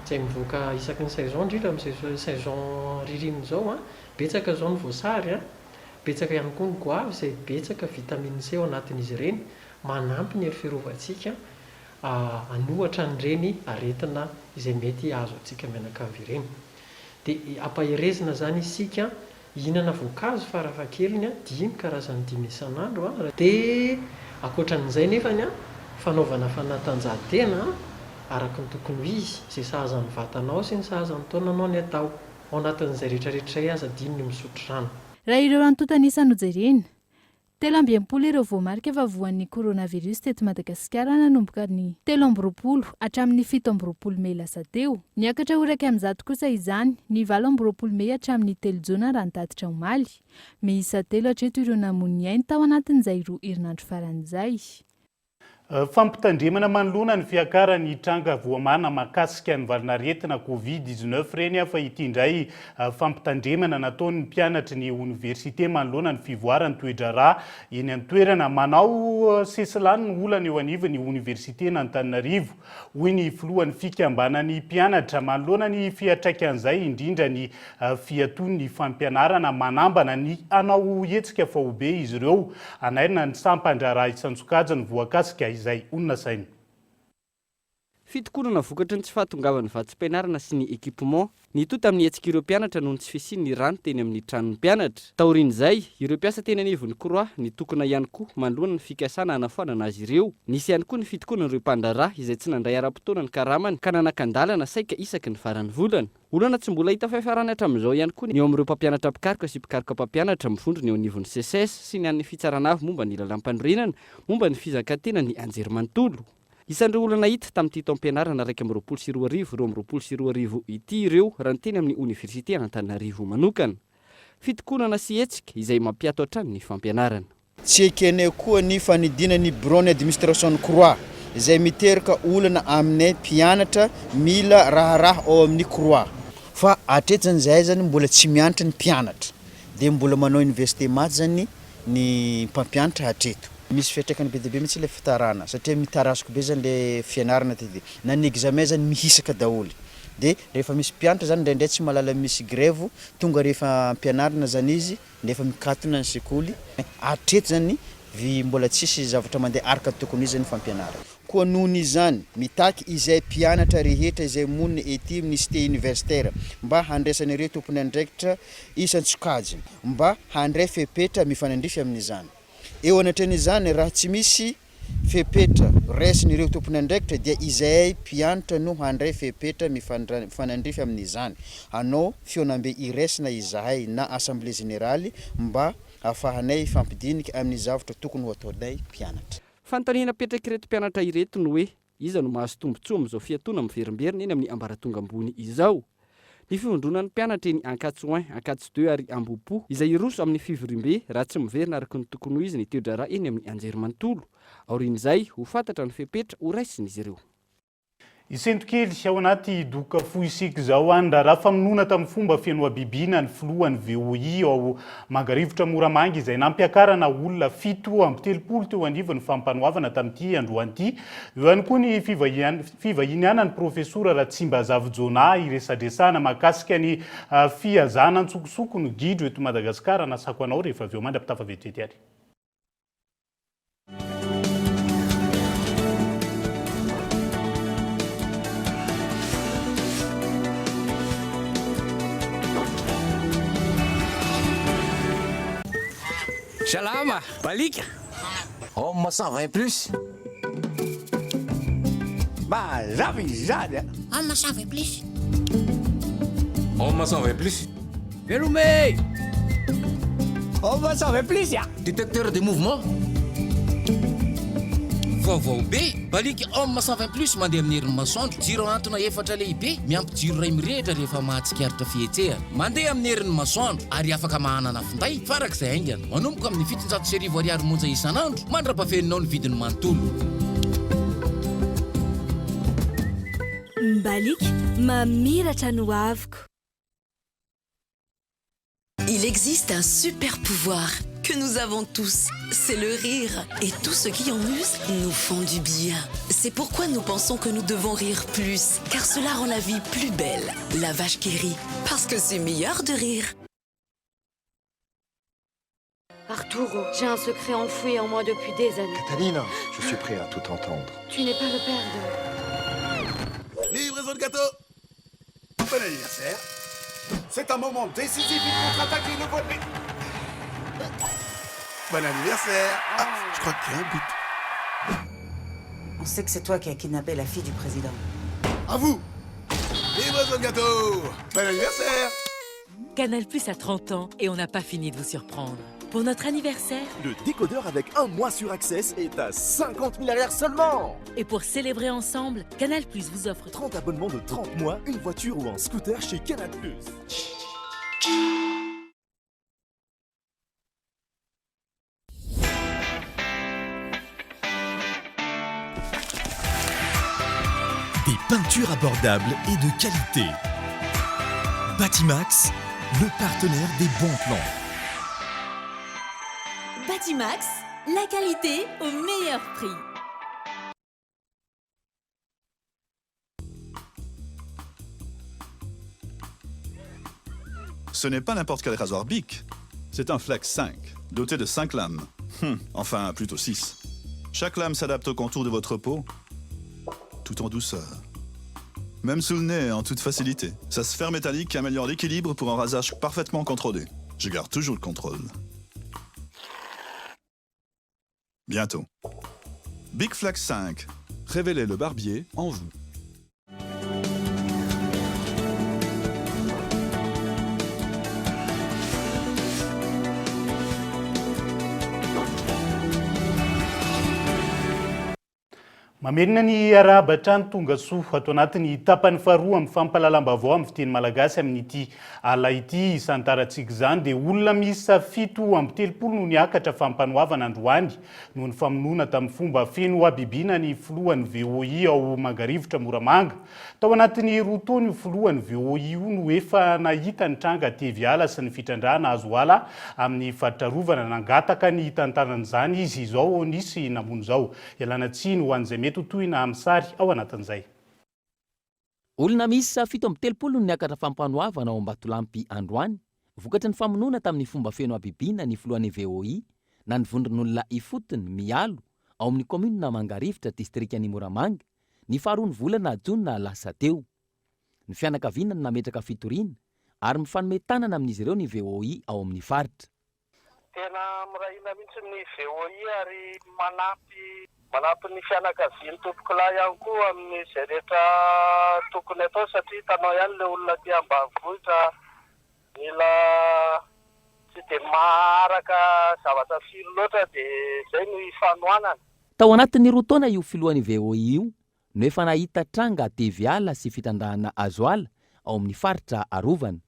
izay mivoaka isaky ny saison, indrindra amin'ny saison ririnina izao betsaka izao ny voasary, betsaka ihany koa ny goavy izay betsaka vitamine C ao anatin'izy ireny, manampy ny hery fiarovantsika anohatra an'ireny aretina izay mety azo antsika mianakavy ireny. Dia ampaherezina zany isika hihinana voankazo farafahakeliny 5 karazany 5 isan'andro. Dia ankoatran'izay nefany fanaovana fanatanjahantena araka ny tokony ho izy, izay sahazan'ny vatanao sy ny sahazan'ny taonanao ny atao. Ao anatin'izay rehetrarehetra aza dininy misotro rano. Raha ireo ranontotanisa no jerena, 17 ireo voamarika fa voan'ny coronavirus teto Madagasikara nanomboka ny 13 hatramin'ny 17 Mey lasa teo. Niakatra ho iraika amin'ny 100 kosa izany, ny 18 Mey hatramin'ny 3 Jona raha nitatitra omaly. Miisa 3 hatreto ireo namono ny ainy tao anatin'izay 2 herinandro faran'izay. Fampitandremana manoloana ny fiakarany tranga voamana mahakasika ny valinaretina Covid-19 reny fa ity indray fampitandremana nataon'ny mpianatry ny université manoloana ny fivoarany toedrara eny an-toerana manao sesilany ny olana eo anivon'ny université n'Antananarivo hoy ny filohan'ny fikambanany mpianatra manoloana ny fiatraikan'izay indrindra ny fiaton'ny fampianarana manambana ny anao hetsika fa hobe izy ireo anairina ny sampandraraha isan-tsokajany voakasika izay onona sainy. Fitokonana vokatry ny tsy fahatongavan'ny vatsim-pianarana sy ny équipement nitota amin'ny hetsika ireo mpianatra noho ny tsy fisian'ny rano teny amin'ny tranon'ny mpianatra. Taorian'izay, ireo mpiasa teny anivon'ny Croix nitokona ihany koa manoloana ny fikasana hanafanana azy ireo. Nisy ihany koa ny fitokonan'ireo mpandraraha izay tsy nandray ara-potoana ny karamany ka nanakandalana saika isaky ny farany volana. Olana tsy mbola hita fiafarany hatramin'izao ihany koa ny eo amin'ireo mpampianatra mpikaroka sy mpikaroka mpampianatra mivondrona eo anivon'ny CSS sy ny an'ny fitsarana avy momba ny lalam-panorenana momba ny fizakantena ny anjerimanontolo. Isan'ireo olana hita tamin'ity taom-pianarana 2022 ity ireo raha ny teny amin'ny université Antananarivo manokana. Fitokonana sy hetsika izay mampiato hatrany ny fampianarana. Tsy ekenay koa ny fanidinan'ny bureau d'administration Croix izay miteraka olana aminay mpianatra mila raharaha ao amin'ny Croix. Fa atretrany izay zany mbola tsy mianatra ny mpianatra dia mbola manao université maty zany ny mpampianatra hatreto. Misy fiatraikany be dia be mihitsy ilay fitarana satria mitarasiko be zany le fianarana ty dia na ny examen zany mihisaka daholo. Dia rehefa misy mpianatra zany indraindray tsy mahalala misy grève tonga rehefa ampianarana zany izy nefa mikatona ny sekoly hatreto zany mbola tsisy zavatra mandeha araka tokony izy ny fampianarana. Koa nohony izany mitaky izay mpianatra rehetra izay monina ety ministère universitaire mba handraisan'ireo tompony andraikitra isan-tsokajiny mba handray fepetra mifanandrify amin'izany. Eo anatran'izany raha tsy misy fepetra raisin'ireo tompony andraikitra dia izay mpianatra no handray fepetra mifanandrify amin'izany. Anao fionambe iraisina izahay na assemblée générale mba ahafahanay fampidinika amin'ny zavatra tokony ho ataonay mpianatra. Fanontaniana petraky ireto mpianatra ireto no hoe iza no mahazo tombontsoa amin'izao fiatoana miverimberina eny amin'ny ambaratonga ambony izao. Ny fivondronan'ny mpianatra eny Ankatso 1, Ankatso 2 ary Ambopo izay iroso amin'ny fivorimbe raha tsy miverina araka ny tokony ho izy ny toedrara eny amin'ny anjerimanontolo. Aorian'izay ho fantatra ny fepetra ho raisin'izy ireo. Isentokely ao anaty doka foisika zao raha famonona tamin'ny fomba fianoabibina ny filohan'ny VOI ao Mangarivotra Moramanga izay nampiakarana olona 7 teo anivon'ny fampanoavana tamin'ity androan'ity. Eo ihany koa ny fivahiniana ny profesora Ratsimbazav Jona iresadresana mahakasika ny fiazana antsokosoko ny gidro eto Madagasikara nasako anao rehefa avy eo mandra mpitafa vetivety ary. Salama, balika. Homme 120 plus. Mazava izany. Homme 120 plus. Homme 120 plus. Velume. Homme 120 plus ya. Détecteur de mouvement. Vaovao be, balika homme 120 plus mandeha amin'ny herin'ny masoandro. Jiro antona efatra lehibe, miampy jiro ray mirehitra rehefa mahatsikaritra fihetsehana. Mandeha amin'ny herin'ny masoandro ary afaka mahanana finday farak'izay aingana. Manomboka amin'ny 700 ariary monja isan'andro, mandrapafeninao ny vidiny manontolo. Balika mamiratra no aviko. Il existe un super pouvoir que nous avons tous, c'est le rire. Et tous ceux qui en usent nous font du bien. C'est pourquoi nous pensons que nous devons rire plus, car cela rend la vie plus belle. La vache qui rit, parce que c'est meilleur de rire. Arturo, j'ai un secret enfoui en moi depuis des années. Catalina, je suis prêt à tout entendre. Tu n'es pas le père de... Livraison de gâteau. Bon anniversaire. C'est un moment décisif, il contre-attaque les nouveaux ennemis. Bon anniversaire. Ah, je crois qu'il y a un but. On sait que c'est toi qui as kidnappé la fille du président. À vous. Livraison de gâteau. Bon anniversaire. Canal Plus a 30 ans et on n'a pas fini de vous surprendre. Pour notre anniversaire, le décodeur avec un mois sur Access est à 50 000 RR seulement. Et pour célébrer ensemble, Canal Plus vous offre 30 abonnements de 30 mois, une voiture ou un scooter chez Canal Plus. Des peintures abordables et de qualité. Batimax, le partenaire des bons plans. Batimax, la qualité au meilleur prix. Ce n'est pas n'importe quel rasoir Bic. C'est un Flex 5, doté de 5 lames. Enfin, plutôt 6. Chaque lame s'adapte au contour de votre peau, tout en douceur. Même sous le nez, en toute facilité. Sa sphère métallique améliore l'équilibre pour un rasage parfaitement contrôlé. Je garde toujours le contrôle. Bientôt. Bic Flex 5. Révélez le barbier en vous. Mamerina ny arahaba tonga soa atao anatin'ny tapany faharoa amin'ny fampahalalam-baovao amin'ny fiteny malagasy amin'ity ala ity isantarantsika izany dia olona miisa 7 no niakatra fampanoavana androany noho ny famonoana tamin'ny fomba feno abibiana ny filohan'ny VOI ao Mangarivotra Moramanga. Tao anatin'ny roa taona io filohan'ny VOI io no efa nahita ny tranga Teviala sy ny fitrandrahana azo ala amin'ny faritrarovana nangataka ny tantaran'izany izy izao nisy namono izao. Ialana tsiny ho an'izay mety tohina amin'ny sary ao anatin'izay. Olona miisa 7 no niakatra fampanoavana ao Ambatolampy androany, vokatry ny famonoana tamin'ny fomba feno abibiana ny filohan'ny VOI na ny vondron'olona ifotony mialo ao amin'ny komuna Mangarivotra distrikan'i Moramanga ny faharoa ny volana Jona lasa teo. Ny fianakaviana nametraka fitoriana ary mifanome tanana amin'izy ireo ny VOI ao amin'ny faritra. Tena mirahina mihitsy ny VOI ary manampy ny fianakaviany tompoko lahy ihany koa amin'ny izay rehetra tokony atao satria tanao ihany ilay olona aty ambanivohitra mila tsy dia maharaka zavatra firy loatra dia izay no ifanohanana. Tao anatin'ny roa taona io filohan'ny VOI io no efa nahita tranga Teviala sy fitandrahana Azoala ao amin'ny faritra Arovana.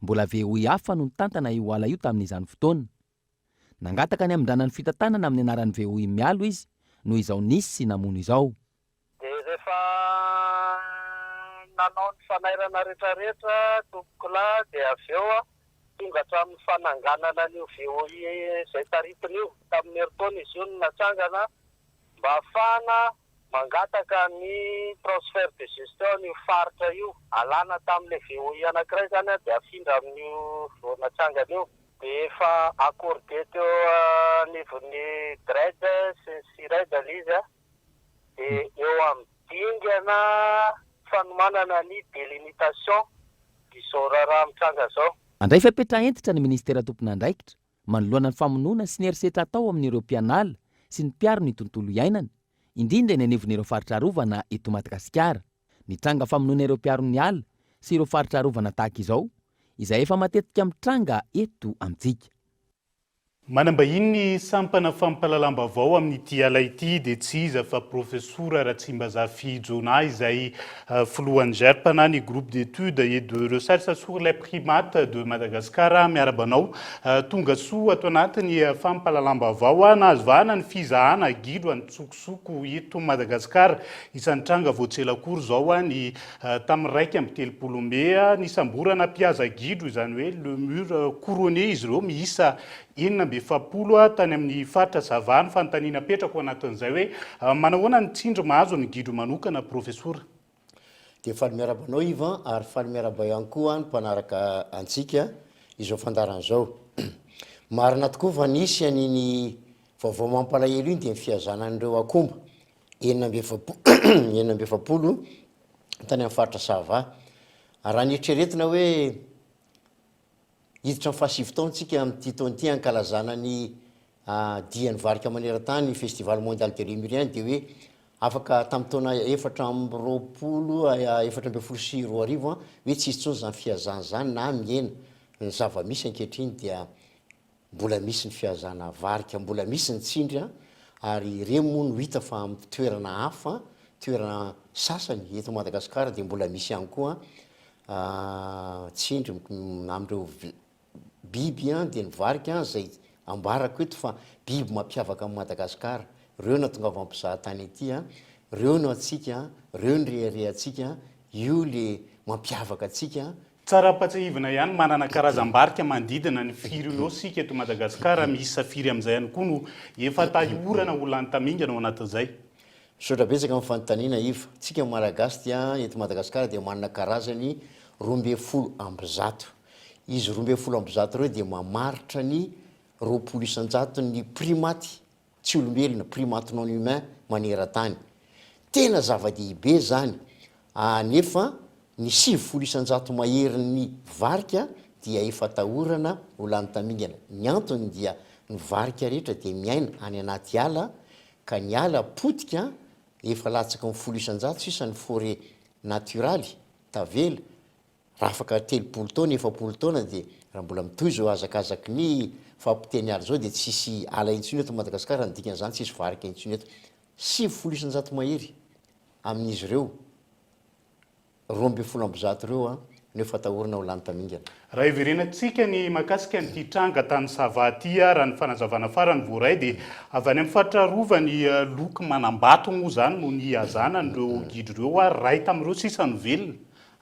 Mbola VOI hafa no nitantana io ala io tamin'izany fotoana. Nangataka ny amindranany fitantanana amin'ny anaran'ny VOI mialo izy noho izao nisy namono izao. Dia rehefa nanao ny fanairana rehetrarehetra tompoko lahy dia avy eo tonga hatramin'ny fananganana an'io VOI izay taripiny io. Tamin'ny herintaona izy io no natsangana mba ahafahana mangataka ny transfert de gestion io faritra io. Alana tamin'ilay VOI anankiray zany dia afindra amin'io vao natsangana io. Dia efa accordé teo anivon'ny DRED sy ny SIRED izy dia eo amin'ny dingana fanomanana ny délimitation izao raha mitranga zao. Andray fepetra entitra ny ministera tompon'andraikitra manoloana ny famonoana sy ny erisetra atao amin'ireo mpianala sy ny mpiaro ny tontolo iainana, indrindra ny anivon'ireo faritra arovana eto Madagasikara. Ny tranga famonoana ireo mpiaro ny ala sy ireo faritra arovana tahaka izao izay efa matetika mitranga eto amintsika. Manambahiny ny sampana fampahalalam-baovao amin'ity ala ity dia tsy iza fa professora Ratsimbazafi Jona izay filohan'ny GERP na ny groupe d'études et de recherche sur les primates de Madagascar miarabanao tonga soa ato anatin'ny fampahalalam-baovao nazovana ny fizahana gidro any tsokosoko eto Madagascar isan'ny tranga voatselakory zao ny tamin'ny 1 May ny samborana mpihaza gidro izany hoe le mur couronné izy ireo miisa 9 tany amin'ny faritra Savano fanontaniana petraka anatin'izay hoe manahoana ny tsindry mahazo ny gidro manokana professora. Dia faly miarabanao Ivan ary faly miaraba ihany koa ny mpanaraka antsika izao fandaran'izao. Marina tokoa fa nisy an'iny vaovao mampalahelo iny dia ny fihazanan'ireo akomba 9 tany amin'ny faritra Sava. Raha ny eritreretina hoe hiditra ny fahasivitaontsika amin'ity taon'ity ankalazana ny dian'ny varika maneran-tany festival mondial de Lémurien dia hoe afaka tamin'ny taona 420 hoe tsy izy tsony zany fihazana zany na miena ny zava-misy ankehitriny dia mbola misy ny fihazana varika, mbola misy ny tsindry ary ireo moa no hita fa amin'ny toerana hafa, toerana sasany eto Madagasikara dia mbola misy ihany koa tsindry amin'ireo biby dia ny varika zay ambarako eto fa biby mampiavaka amin'ny Madagasikara. Ireo na tonga avy ampizahatany ety reo no atsika reo nyrehare atsika io le mampiavaka atsika tsara-patsahivana ihany manana karazam-barika mandidina ny firy eo sika eto Madagasikara misy safiry amin'izay ihany koa no efa tahiorana olany tamingana ao anatin'izay sotra betsaka amin'ny fanontaniana iva tsika malagasy dia eto Madagasikara dia manana karazany 12 izy 12 reo dia mamaritra ny 20 ny primaty tsy olombelona primaty non humain maneran-tany tena zava-dehibe zany nefa ny 70 maherin'ny varika dia efa tahorana olany tamingana ny antony dia ny varika rehetra dia miaina any anaty ala ka ny ala potika efa latsaka 70 sisa ny forêt naturaly tavela raha afaka 30 taona 40 taona dia raha mbola mitoy zao azakazaky ny fampiteny ala zao dia tsisy ala intsony eto Madagasikara ny dikan'izany tsisy varika intsony eto 70 mahery amin'izy ireo 12 reo nefa tahorana olany tamingana raha iverenatsika ny makasika ny titranga tany savatia raha ny fanazavana farany voaray dia avy any amin'ny fatrarova ny loky manambato moa zany no ny azanan'ireo gidro reo ray tamin'ireo sisa ny velona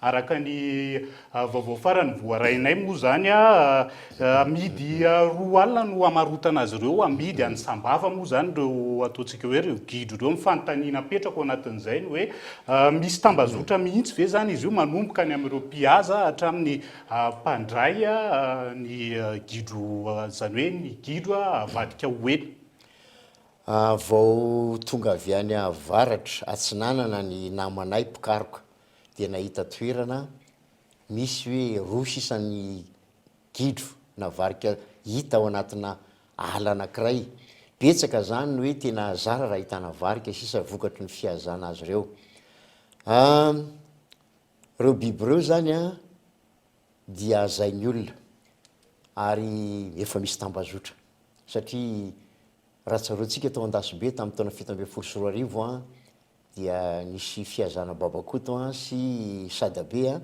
araka ny vaovao farany voarainay moa zany amidy 2 alina no amarotana azy ireo amidy any sambava moa zany reo ataontsika hoe reo gidro reo mifanotaniana petraka ao anatin'izay ny hoe misy tambazotra mihitsy ve zany izy io manomboka ny amin'ireo mpiaza hatramin'ny mpandray ny gidro zany hoe ny gidro avadika hoeny vao tonga avy any avaratra atsinanana ny namanay pikaroka dia nahita toerana misy hoe roa sisan'ny gidro na varika hita ao anatina ala anankiray betsaka zany ny hoe tena zara raha hitana varika sisa vokatry ny fiazana azy ireo reo biby reo zany dia zainy olona ary efa misy tambazotra satria raha tsaroantsika tao an-dasobe tamin'ny taona 7 dia nisy fiazana babakoto sy sadabe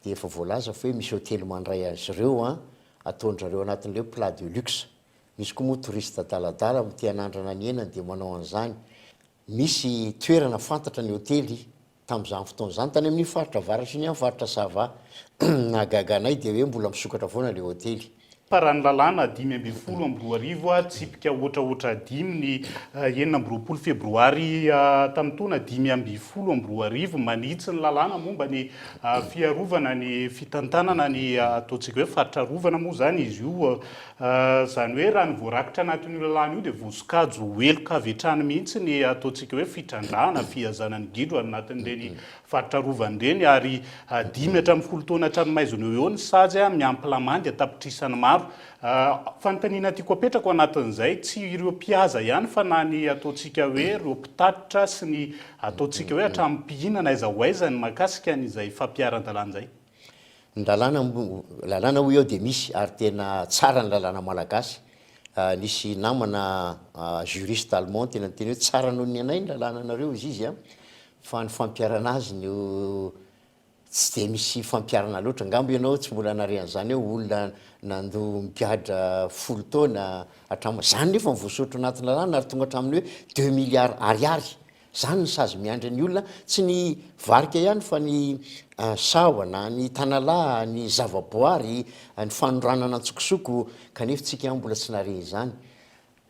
dia efa voalaza fa hoe misy hôtely mandray azy ireo ataondrareo anatin'ileo plat de luxe misy koa moa touriste daladala tia hanandrana ny enany dia manao an'izany misy toerana fantatra ny hôtely tamin'izany fotoana zany tany amin'ny faritra varatra ny amin'ny faritra sava nagaganay dia hoe mbola misokatra foana le hôtely parany lalàna 5 tsipika ohatraohatra 5 ny 9 febroary tamin'ny taona 5 manitsy ny lalàna momba ny fiarovana ny fitantanana ny ataontsika hoe faritrarovana moa zany izy io zany hoe raha ny voarakitra anatin'io lalàna io dia voasikajo eloka avetrany mihitsy ny ataontsika hoe fitrandrahana fiazana ny gidro anatin'ireny faritrarovana ireny ary 5 hatramin'ny 10 taona hatranomaizony eo ny sady miampylamandy atapitrisany maro fanontaniana tiako apetraka ao anatin'izay tsy ireo mpiaza ihany fa na ny ataontsika hoe ireo mpitatitra sy ny ataontsika hoe hatramin'ny mpihinana aiza ho aiza ny makasika n'izay fampiaran-dalàna zay ny lalàna ho eo dia misy ary tena tsara ny lalàna malagasy nisy namana juriste allemand tena teny hoe tsara noho ny anay ny lalàna anareo izy fa ny fampiarana azy no tsy dia misy fampiarana loatra ngambo ianao tsy mbola narean'izany hoe olona nandoa migadra 10 taona zany nefa mivoasotro anatin'ny lalàna ary tonga hatramin'ny hoe 2 milliards ariary zany ny sazy miandry ny olona tsy ny varika ihany fa ny sahona ny tanalahy ny zavaboary ny fanoranana tsokosoko kanefa tsika mbola tsy nare izany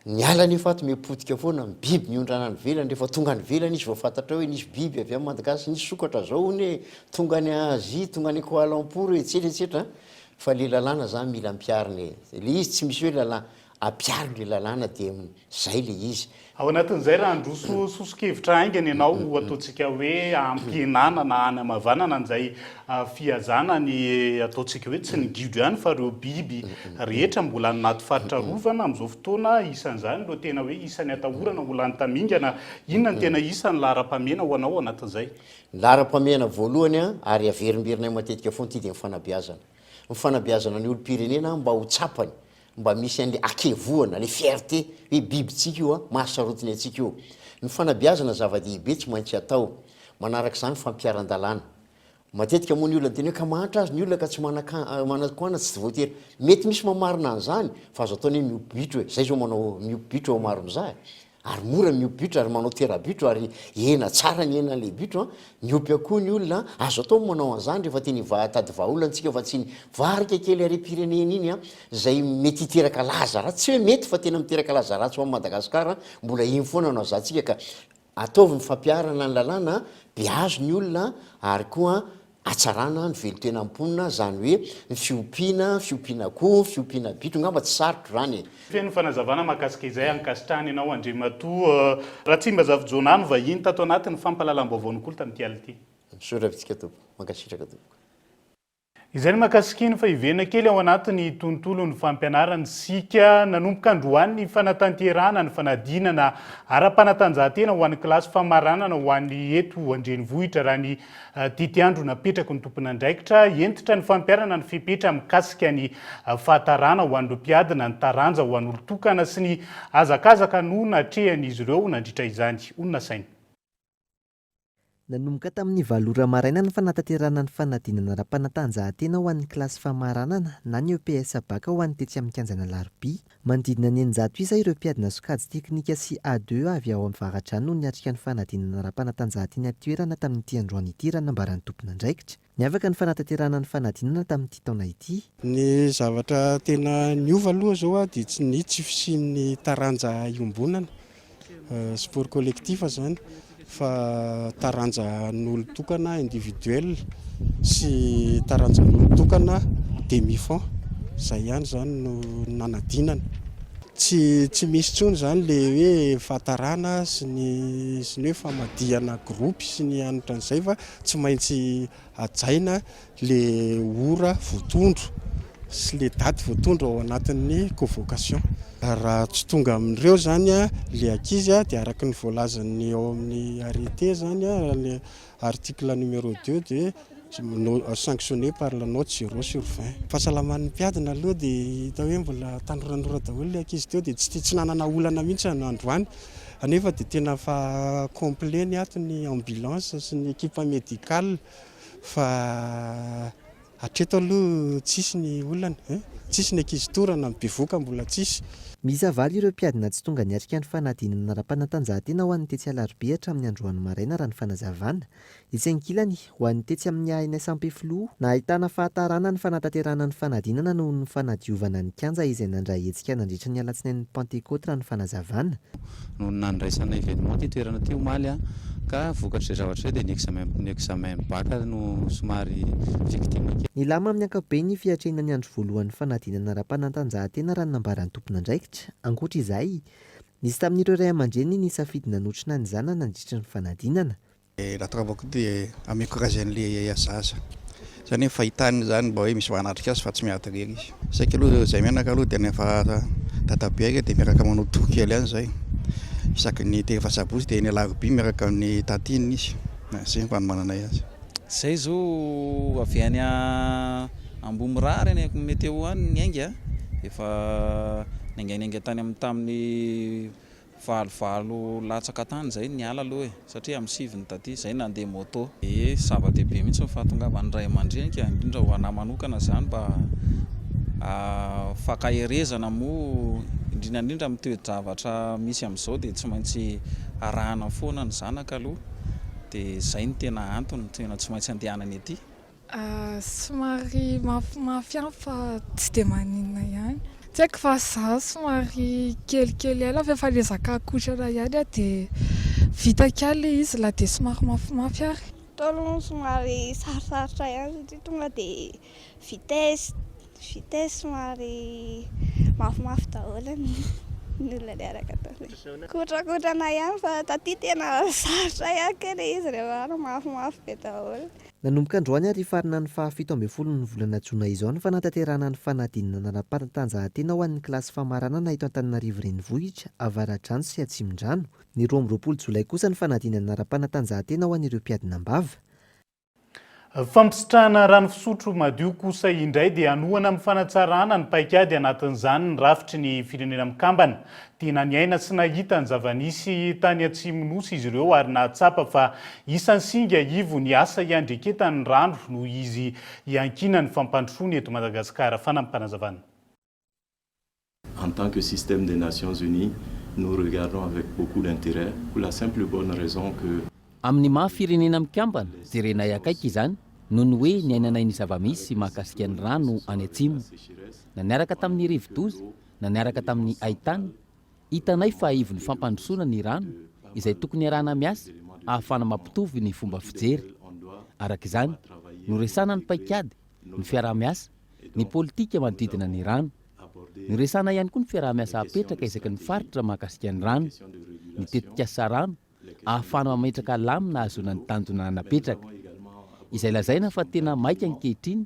ny ala nefa ato mipotika foana ny biby miondrana ny velany rehefa tonga ny velany izy voafantatra hoe nisy biby avy amin'ny Madagasikara nisy sokatra zao hony tonga ny Azia tonga ny Kuala Lumpur etsetera fa le lalàna zany mila ampiariny le izy tsy misy hoe lalàna ampiariny le lalàna dia zay le izy ao anatin'izay raha androso sosokevitra aingany ianao ataontsika hoe ampienana na any amavanana n'izay fiazana ny ataontsika hoe tsy ny gidro ihany fa reo biby rehetra mbola anaty faritrarovana amin'izao fotoana isan'izany lo tena hoe isan'ny atahorana olany tamingana inona ny tena isan'ny lahara-pamena ho anao anatin'izay lahara-pamena voalohany ary averimberinay matetika foana ty dia mifanabeazana ny olo-pirenena mba ho tsapany mba misy an'le akevoana le fierté hoe bibitsika io mahasarotiny atsika io ny fanabeazana zava-dehibe tsy maintsy atao manaraka izany fampiaran-dalàna matetika moa ny olona teny hoe ka mahantra azy ny olona ka tsy manakoana tsy voatery mety misy mamarina an'izany fa azo ataony hoe miobitro hoe zay zao manao miobitro ao maro mizaha ary mora miobitra ary manao terabitro ary ena tsara ny ena le bitro miopy akoho ny olona azo atao manao an'izany rehefa teny tady vahaolona antsika fa tsy ny varika kely are-pirenena iny a zay mety hiteraka laza ratsy tsy hoe mety fa tena miteraka laza ratsy ho amin'ny Madagasikara mbola iny foana anao zantsika ka ataovy ny fampiarana ny lalàna biazo ny olona ary koa atsarana ny velotena-ponina zany hoe ny fiompiana akoho fiompiana bitro ngamba tsy sarotro zany feno fanazavana mahakasika izay ankasitrahany ianao Andriamatoa raha tsy mba zavijonano vahiny tato anatin'ny fampahalalam-baovao kolo tamin'ity ality soravitsika tompo mankasitraka tompo izay ny mahakasikiny fa ivena kely ao anatin'ny tontolon'ny fampianarany sika nanomboka androany ny fanatanterana ny fanadinana ara-panatanjahantena ho an'ny kilasy famaranana ho an'ny eto andrenivohitra raha ny titiandro napetraka ny tompona andraikitra entitra ny fampiarana ny fipetra mikasika ny fahatarana ho an'ireo mpiadina ny taranja ho an'olo tokana sy ny azakazaka no natrehan'izy ireo nandritra izany onona sainy nanomboka tamin'ny valora maraina ny fanatanterana ny fanadinana ara-panatanjahantena ho an'ny kilasy famaranana na ny EPS baka ho an'ny tetsy amin'ny kianjana larobia mandidina ny enjato isa ireo mpiadina sokajy teknika sy A2 avy ao amin'ny varatra no niatrika ny fanadinana ara-panatanjahantena toerana tamin'ity androany ity raha nambaran'ny tompona andraikitra niavaka ny fanatanterana ny fanadinana tamin'ity taona ity ny zavatra tena niova aloha zao dia tsy ny tsy fisian'ny taranja iombonana sport collectif zany fa taranja n'olo tokana individuel sy taranja n'olo tokana demi-fond zay ihany zany no nanadinana tsy misy tsony zany le hoe fahatarana sy ny hoe famadihana groupe sy ny anitra an'izay fa tsy maintsy ajaina le ora voatondro sy le daty voatondro ao anatin'ny convocation raha tsy tonga amin'ireo zany a le ankizy a dia araky ny voalazany ao amin'ny arrêté zany a le article numéro 2 de sanctionné par la note 0/20 fahasalaman'ny mpiadina aloha dia hita hoe mbola tanoranora daholo le ankizy teo dia tsy nanana olana mihitsy androany anefa dia tena fa complet ny ato ny ambulance sy ny équipe médicale fa hatreto aloha tsisy ny olana tsisy ny ankizy torana mibevoka mbola tsisy mizavaly ireo mpiadina tsy tonga niatrika ny fanadinana ara-panatanjahantena ho an'ny tetsy alarobia hatramin'ny androany maraina raha ny fanazavana itsy ankilany ho an'ny tetsy amin'ny ANS Ampefloha na ahitana fahatarana ny fanatanterana ny fanadinana noho ny fanadiovana ny kianja izay nandray hetsika nandritra ny alatsinain'ny Pentecôte raha ny fanazavana no nandraisana événement ty toerana ty omaly a ka vokatra zavatra dia ny examen baka no somary victime kely. Ny lama amin'ny ankapobeny fiatrehana ny andro voalohan'ny fanadinana ara-panatanjahantena raha nambaran'ny tompona andraikitra ankoatra izay nisy tamin'ireo ray aman-dreny ny safidy nanotrina ny zanany nandritra ny fanadinana. Raha travako dia amekorazen'le azaza zany hoe fahitany zany mba hoe misy vanatrika azy fa tsy miady rery izy saika aloha zay menaka aloha dia nefa dadabe dia miaraka manao tokely any zay isaky ny tefa sabotsy dia ny alarobia miaraka amin'ny tatiny izy zay mba mananay azy zay zao avy any Ambomirary any météo any ny ainga efa naingainainga tany amin'ny tamin'ny valovalo latsaka tany zay ny ala aloha satria amin'ny sivy ny taty zay nandeha moto zava-dehibe mihitsy fahatongavana ny ray aman-dreny indrindra ho ana manokana zany mba fakaherezana moa indrindrandrindra amin'ny toe-javatra misy amin'izao dia tsy maintsy arahana foana ny zanaka aloha dia zay ny tena antony tena tsy maintsy andehanany aty somary mafiampy fa tsy dia maninona ihany tsy haiko fa za somary kelikely ela fa efa lezaka akotrana ihany dia vita kaly izy la dia somary mafimafy ary taloha somary sarosarotra ihany satria tonga dia vitesse somary mafimafy daholo ny olona niaraka tao kotrakotrana ihany fa taty tena sarotra ihany kely izy rehefa mafimafy be daholo. Nanomboka androany ary farina ny 17 ny volana Jona izao ny fanatanterana ny fanadinana ara-panatanjahantena ho an'ny kilasy famaranana eto Antananarivo renivohitra Avaratrano sy Atsimondrano. Ny 12 Jolay kosa ny fanadinana ara-panatanjahantena ho an'ireo mpiadinam-bava. Fampitsitrahana rano fisotro madio kosa indray dia anohana amin'ny fanatsarana ny paikady anatin'izany ny rafitry ny firenena mikambana. Tena niaina sy nahita ny zava-nisy tany Atsimonosy izy ireo ary nahatsapa fa isan'ny singa ivo ny asa iandreketan'ny rano no izy iankina ny fampandrosoany eto Madagasikara. Fanampanazavana. En tant que système des Nations Unies, nous regardons avec beaucoup d'intérêt pour la simple bonne raison que amin'ny mahafirenena mikambana jerenay akaiky izany noho ny hoe niainanay ny zava-misy mahakasika ny rano any atsimo na niaraka tamin'ny rivo-doza na niaraka tamin'ny haitany hitanay fa ivon'ny fampandrosoana ny rano izay tokony arahana miasa ahafana mampitovy ny fomba fijery araka izany no resana ny paikady ny fiarah-miasa ny politika manodidina ny rano ny resana ihany koa ny fiarah-miasa apetraka isaky ny faritra mahakasika ny rano ny tetikasa rano ahafana mametraka lamina azona ny tanjona napetraka izay lazaina fa tena maika ankehitriny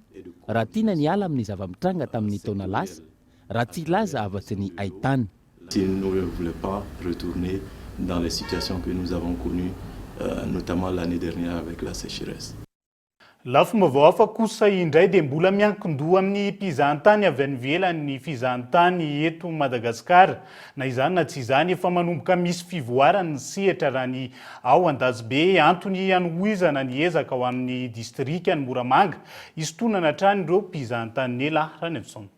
raha tiana ny ala amin'ny zava-mitranga tamin'ny taona lasa raha tsy laza avatsy ny haitany. Si nous ne voulons pas retourner dans les situations que nous avons connues, notamment l'année dernière avec la sécheresse. Lafomba vao hafa kosa indray dia mbola miankin-doha amin'ny mpizahan-tany avy any ivelany fizahan-tany eto Madagasikara na izany na tsy izany efa manomboka misy fivoarany sehatra raha ny ao Andazibe antony hanohizana ny ezaka ao amin'ny distrika ny Moramanga isotonana hatrany ireo mpizahan-tany nela rany avison.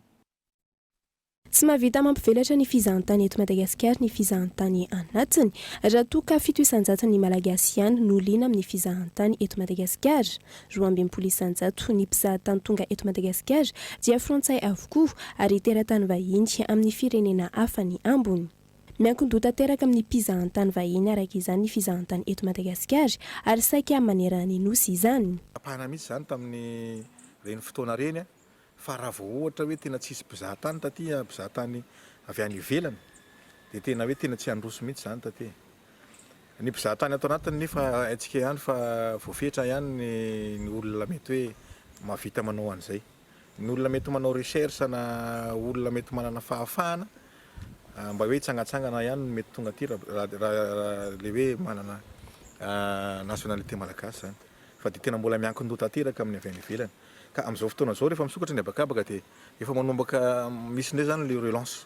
Tsy mahavita mampivelatra ny fizahan-tany eto Madagasikara ny fizahan-tany anatiny raha toa ka 700 ny malagasy ihany no liana amin'ny fizahan-tany eto Madagasikara. 12% ny mpizahan-tany tonga eto Madagasikara dia frantsay avokoa ary teratany vahiny amin'ny firenena hafa ny ambony. Miankin-doha tanteraka amin'ny mpizahan-tany vahiny araka izany ny fizahan-tany eto Madagasikara ary saika manerana nosy izany. Apahana mihitsy izany tamin'ny reny fotoana reny fa raha vao ohatra hoe tena tsisy mpizahan-tany taty mpizahan-tany avy any ivelany dia tena hoe tena tsy handroso mihitsy izany taty. Ny mpizahan-tany ato anatiny nefa haintsika ihany fa voafetra ihany ny olona mety hoe mahavita manao an'izay. Ny olona mety manao recherche na olona mety manana fahafahana mba hoe tsangatsangana ihany mety tonga aty raha le hoe manana nationalité malagasy zany. Fa dia tena mbola miankin-doha tanteraka amin'ny avy any ivelany. Ka amin'izao fotoana izao rehefa misokatra ny habakabaka dia efa manombaka misy indray zany le relance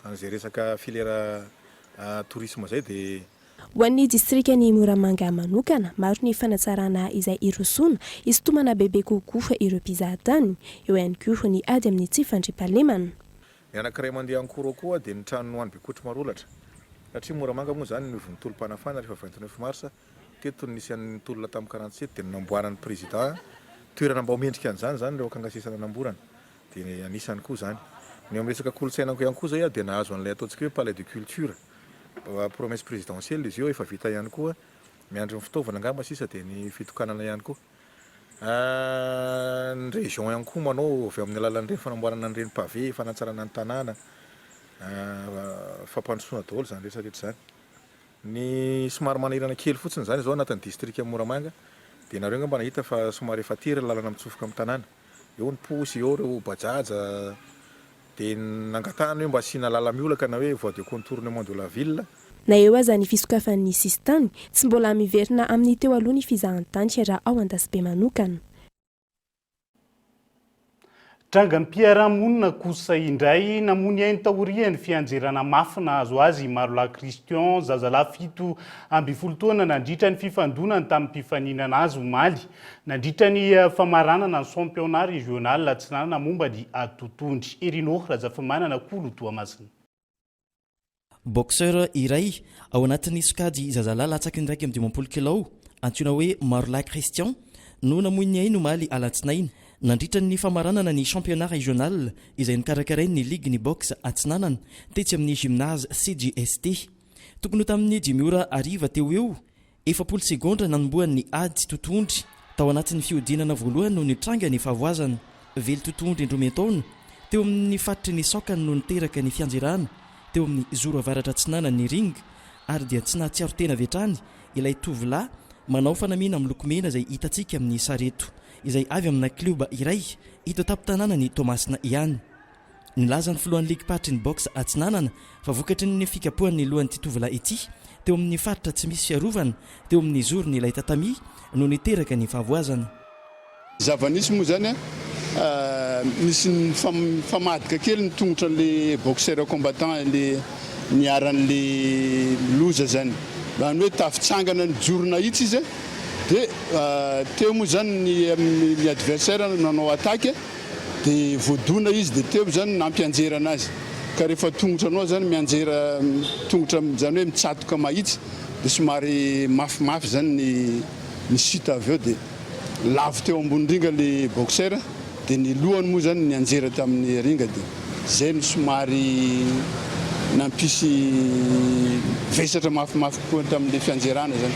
an'izay resaka filiera tourisme zay dia ho an'ny distrika ny Moramanga manokana maro ny fanatsarana izay irosona isotomana bebe kokoa ireo mpizahan-tany eo ihany koa ny ady amin'ny tsy fandriampahalemana. Ny anankiray mandeha ankoro koa dia ny trano Noany Bekotry Marolatra satria Moramanga moa zany novon'ny tolo-panafana rehefa 29 mars teto nisy an'ny tolona tamin'ny 47 dia namboaran'ny président toerana mba homendrika an'izany zany reo kangasisana namborana dia anisany koa zany. Ny amin'ny resaka kolontsaina ihany koa zay dia nahazo an'ilay ataontsika hoe palais de culture promesse présidentielle izy eo efa vita ihany koa miandry ny fitaovana angamba sisa dia ny fitokanana ihany koa. Ny région ihany koa manao avy amin'ny alalan'ireny fanamboarana an'ireny pavé fanatsarana ny tanàna fampandrosoana daholo zany rehetrarehetra zany. Ny somary manirana kely fotsiny zany zao anatin'ny distrika Moramanga dia nareo ngamba nahita fa somary efa tery lalana mitsofoka amin'ny tanàna eo ny posy eo reo bajaja dia nangatahana hoe mba asiana lala miolaka na hoe voie de contournement de la ville. Na eo aza ny fisokafan'ny sistany tsy mbola miverina amin'ny teo aloha ny fizahan-tany raha ao Andazibe manokana. Trangam-piarahamonina kosa indray namony hainy taoriany fianjerana mafina azo azy Marola Christian zazalahy 7 amby 10 taona nandritra ny fifandonany tamin'ny mpifaninana azy omaly nandritra ny famaranana ny championnat régional tsinanana momba ny atotondry Erino Razafimanana Kolo Toamasina. Boxeur iray ao anatin'ny sokajy zazalahy latsaky ny 12 kilao antsoina hoe Marola Christian no namoy hainy omaly alatsinainy nandritra ny famaranana ny championnat régional izay nikarakarainy ny ligue ny boxe atsinanana tetsy amin'ny gymnase CGST. Tokony ho tamin'ny 10:00 teo eo 40 segondra nanomboan'ny ady totondry tao anatin'ny fiodinana voalohany no nitranga ny favoazana vely totondry indrometona teo amin'ny fatry ny sokany no niteraka ny fianjerana teo amin'ny zoro avaratra atsinanana ny ring ary dia tsy nahatsiaro tena vetrany ilay tovolahy manao fanamiana amin'ny lokomena izay hitantsika amin'ny sareto izay avy amina kluba iray hita tapo-tanàna ny Tomasina ihany. Nilaza ny filohan'ny ligue patry ny boxe atsinanana fa vokatry ny fikapohan'ny lohan'ity tovolahy ity teo amin'ny faritra tsy misy fiarovana teo amin'ny zorony ilay tatami no niteraka ny favoazana. Zavanisy moa zany misy ny famadika kely ny tongotra le boxeur combattant le niaran'le loza zany zany hoe tafitsangana ny jorona itsy izy dia teo moa zany ny adversaire nanao attaque dia voadona izy dia teo zany nampianjerana azy ka rehefa tongotra anao zany mianjera tongotra zany hoe mitsatoka mahitsy dia somary mafimafy zany ny chute avy eo dia lavo teo ambony ringa le boxeur dia ny lohany moa zany ny anjera tamin'ny ringa dia zay no somary nampisy vesatra mafimafy koa tamin'le fianjerana zany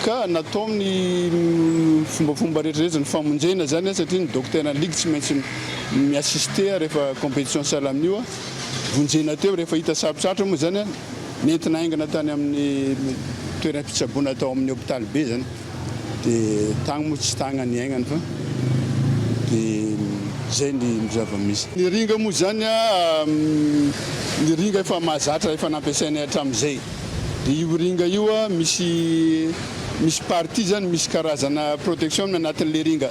ka natao amin'ny fombafomba rehetrarehetra ny famonjena zany satria ny docteur ligue tsy maintsy miassiste rehefa compétition salamio vonjena teo rehefa hita sarotsatra moa zany nentina aingana tany amin'ny toeram-pitsaboana atao amin'ny hôpital be zany dia tagny moa tsy tagna ny aignany fa dia zay ny zava-misy ny ringa moa zany ny ringa efa mahazatra efa nampiasainy hatramin'izay dia io ringa io misy partie zany misy karazana protection amin'ny anatin'le ringa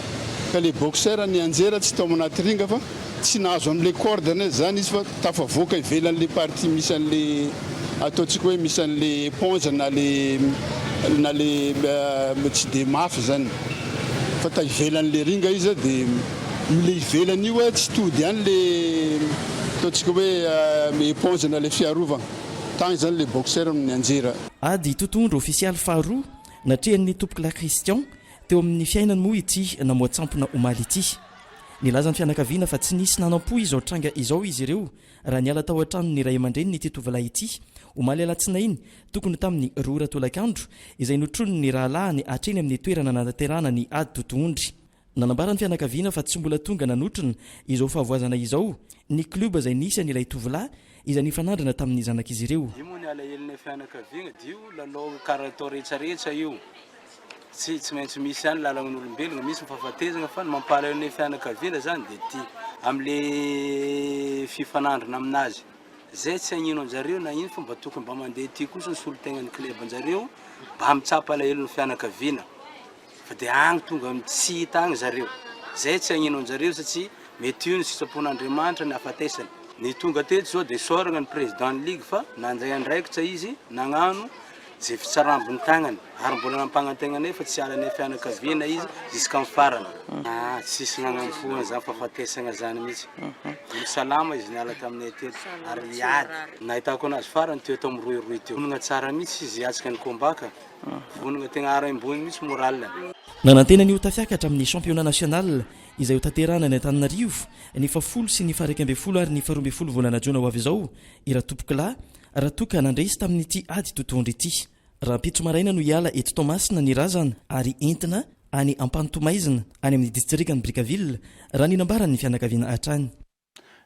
ka le boxeur ny anjera tsy tao anaty ringa fa tsy nahazo an'le cordene zany izy fa tafavoaka ivelan'le partie misy an'le ataontsika hoe misy an'le éponge na le tsy dia mafy zany fa ta ivelan'le ringa izy dia le ivelany io tsy tody ihany le ataontsika hoe éponge na le fiarovana tagny zany le boxeur amin'ny anjera ady totoandro ofisialy faharoa natrehan'ny tompoka la Christian teo amin'ny fiainany moa ity namoatsampona omaly ity nilazany fianakaviana fa tsy nisy nanam-po izao tranga izao izy ireo raha niala tao an-tranony iray aman-dreny ny tovolahy ity omaly alatsinainy tokony tamin'ny rora tolakandro izay notronony ny rahalahiny hatreny amin'ny toerana nanaterana ny ady totoondry nanambarany fianakaviana fa tsy mbola tonga nanotrona izao fahavoazana izao ny kluba izay nisy an'ilay tovolahy izay nifanandrana tamin'ny zanak'izy ireo io moa ny alahelina fianakaviana dio lalao karatao rehetrarehetra io tsy maintsy misy ihany lalagn'olombelona misy mifahafatezana fa ny mampalahelina fianakaviana zany dia ty amin'le fifanandrana aminazy zay tsy hagnino anjareo na ino fa mba tokony mba mandeha ty kosa ny solotegnan'ny club anjareo mba mitsapa alahelon'ny fianakaviana fa dia agny tonga tsy hita agny zareo zay tsy hagnino anjareo satria mety io ny sitrapon'Andriamanitra ny afatesany ny tonga teto zao dia soragna ny président ny ligue fa nanjay andraikitra izy nagnano zay fitsarambony tagnany ary mbola nampanantegnanay fa tsy alanay fianakaviana izy jusqu'à farany tsisy nagnampoana zany fahafatesana zany mihitsy misalama izy niala taminay teto ary iady nahitako anazy farany teo atao miroiroy teo vonana tsara mihitsy izy atsika ny kombaka vonana tegna ara-imbony mihitsy moral nanantena ny hotafiakatra amin'ny championnat national izay ho tanterana ny Antananarivo ny fafolo sy ny faraika ambin'ny folo ary ny faharoa ambin'ny folo volana jona ho avy izao i Ratopoklahy raha toka nandresy tamin'ity ady totoandro ity raha Pitso Maraina no hiala eto Tomasina ny razana ary entina any Ampantomaizina any amin'ny distrikany Brickaville raha ninambarany ny fianakaviana hatrany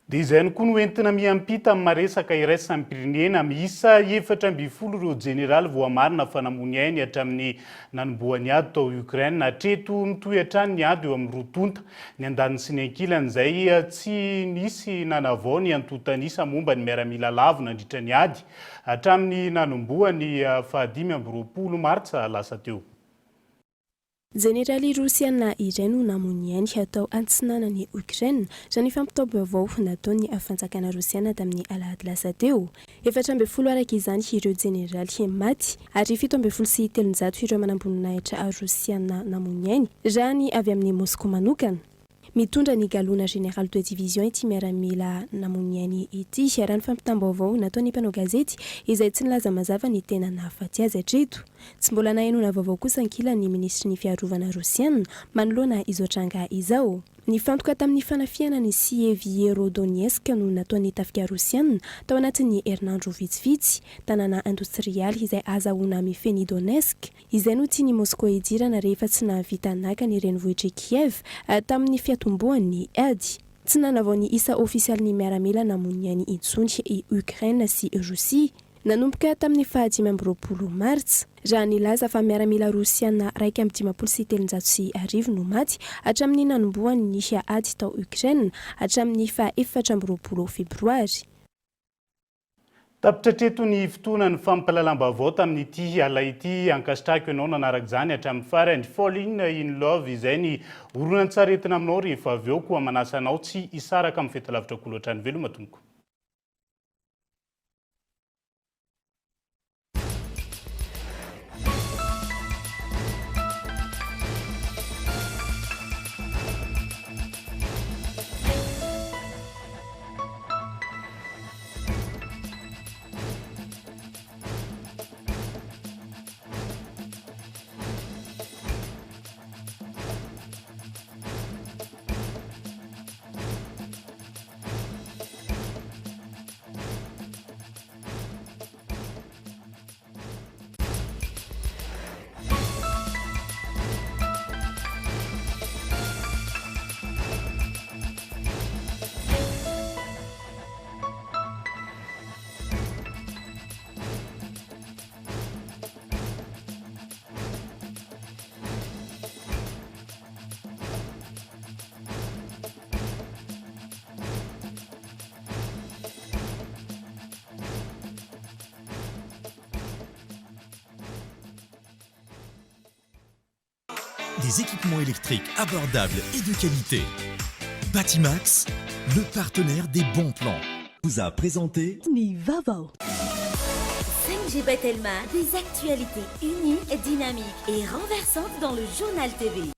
dia izay ny koa no entina miampita amin'ny maresaka iraisany pirenena miisa 7 ireo jeneraly voamarina fanamony ainy hatramin'ny nanomboany ady tao Ukraine hatreto mitohy hatrany ny ady eo amin'ny rotonta ny andaniny sy ny ankilany izay tsy nisy nanavao ny antotanisa momba ny miaramila lavo nandritra ny ady hatramin'ny nanomboany 5 martsa lasa teo. Jeneraly Rosiana iray no namony ainy hatao antsinanany Ukraine izany fampitaom-baovao nataony afanjakana Rosiana tamin'ny alahady lasa teo 7 araka izany ireo jeneraly maty ary 7 ireo manamboninahitra Rosiana namony ainy raha ny avy amin'ny Moscou manokana. Mitondra ny galona général de division ity miaramila namony ainy ity raha ny fampitam-baovao nataony mpanao gazety izay tsy nilaza mazava ny tena nahafaty azy hatreto. Tsy mbola nahainoana vaovao kosa ankilany ministry ny fiarovana Rosiana manoloana izao tranga izao. Nifantoka tamin'ny fanafiana ny Sievierodonetsk no nataony tafika Rosiana tao anatin'ny herinandro vitsivitsy tanàna industrialy izay azahoana mifeny Donetsk izay no tiany Moscou idirana rehefa tsy nahavita naka ny renivohitra Kiev tamin'ny fiatombohan'ny ady. Tsy nanavao ny isa ofisialy ny miaramila namony ainy intsony i Ukraine sy Rusia nanomboka tamin'ny 15 martsa raha nilaza fa miaramila Rosiana 1,750 no maty hatramin'ny nanomboany ny ady tao Ukraine hatramin'ny 14 febroary. Tapitratreto ny fotoana ny fampalalam-baovao tamin'ity ala ity ankasitrako ianao nanaraka izany hatramin'ny farany Fall in Love izay ny horonan-tsaretina aminao rehefa avy eo koa manasanao tsy hisaraka amin'ny fetalavitra kolohatrany veloma tompoko. des équipements électriques abordables et de qualité. Batimax, le partenaire des bons plans, vous a présenté Nivavo. 5G Batelma, des actualités uniques, dynamiques et renversantes dans le journal TV.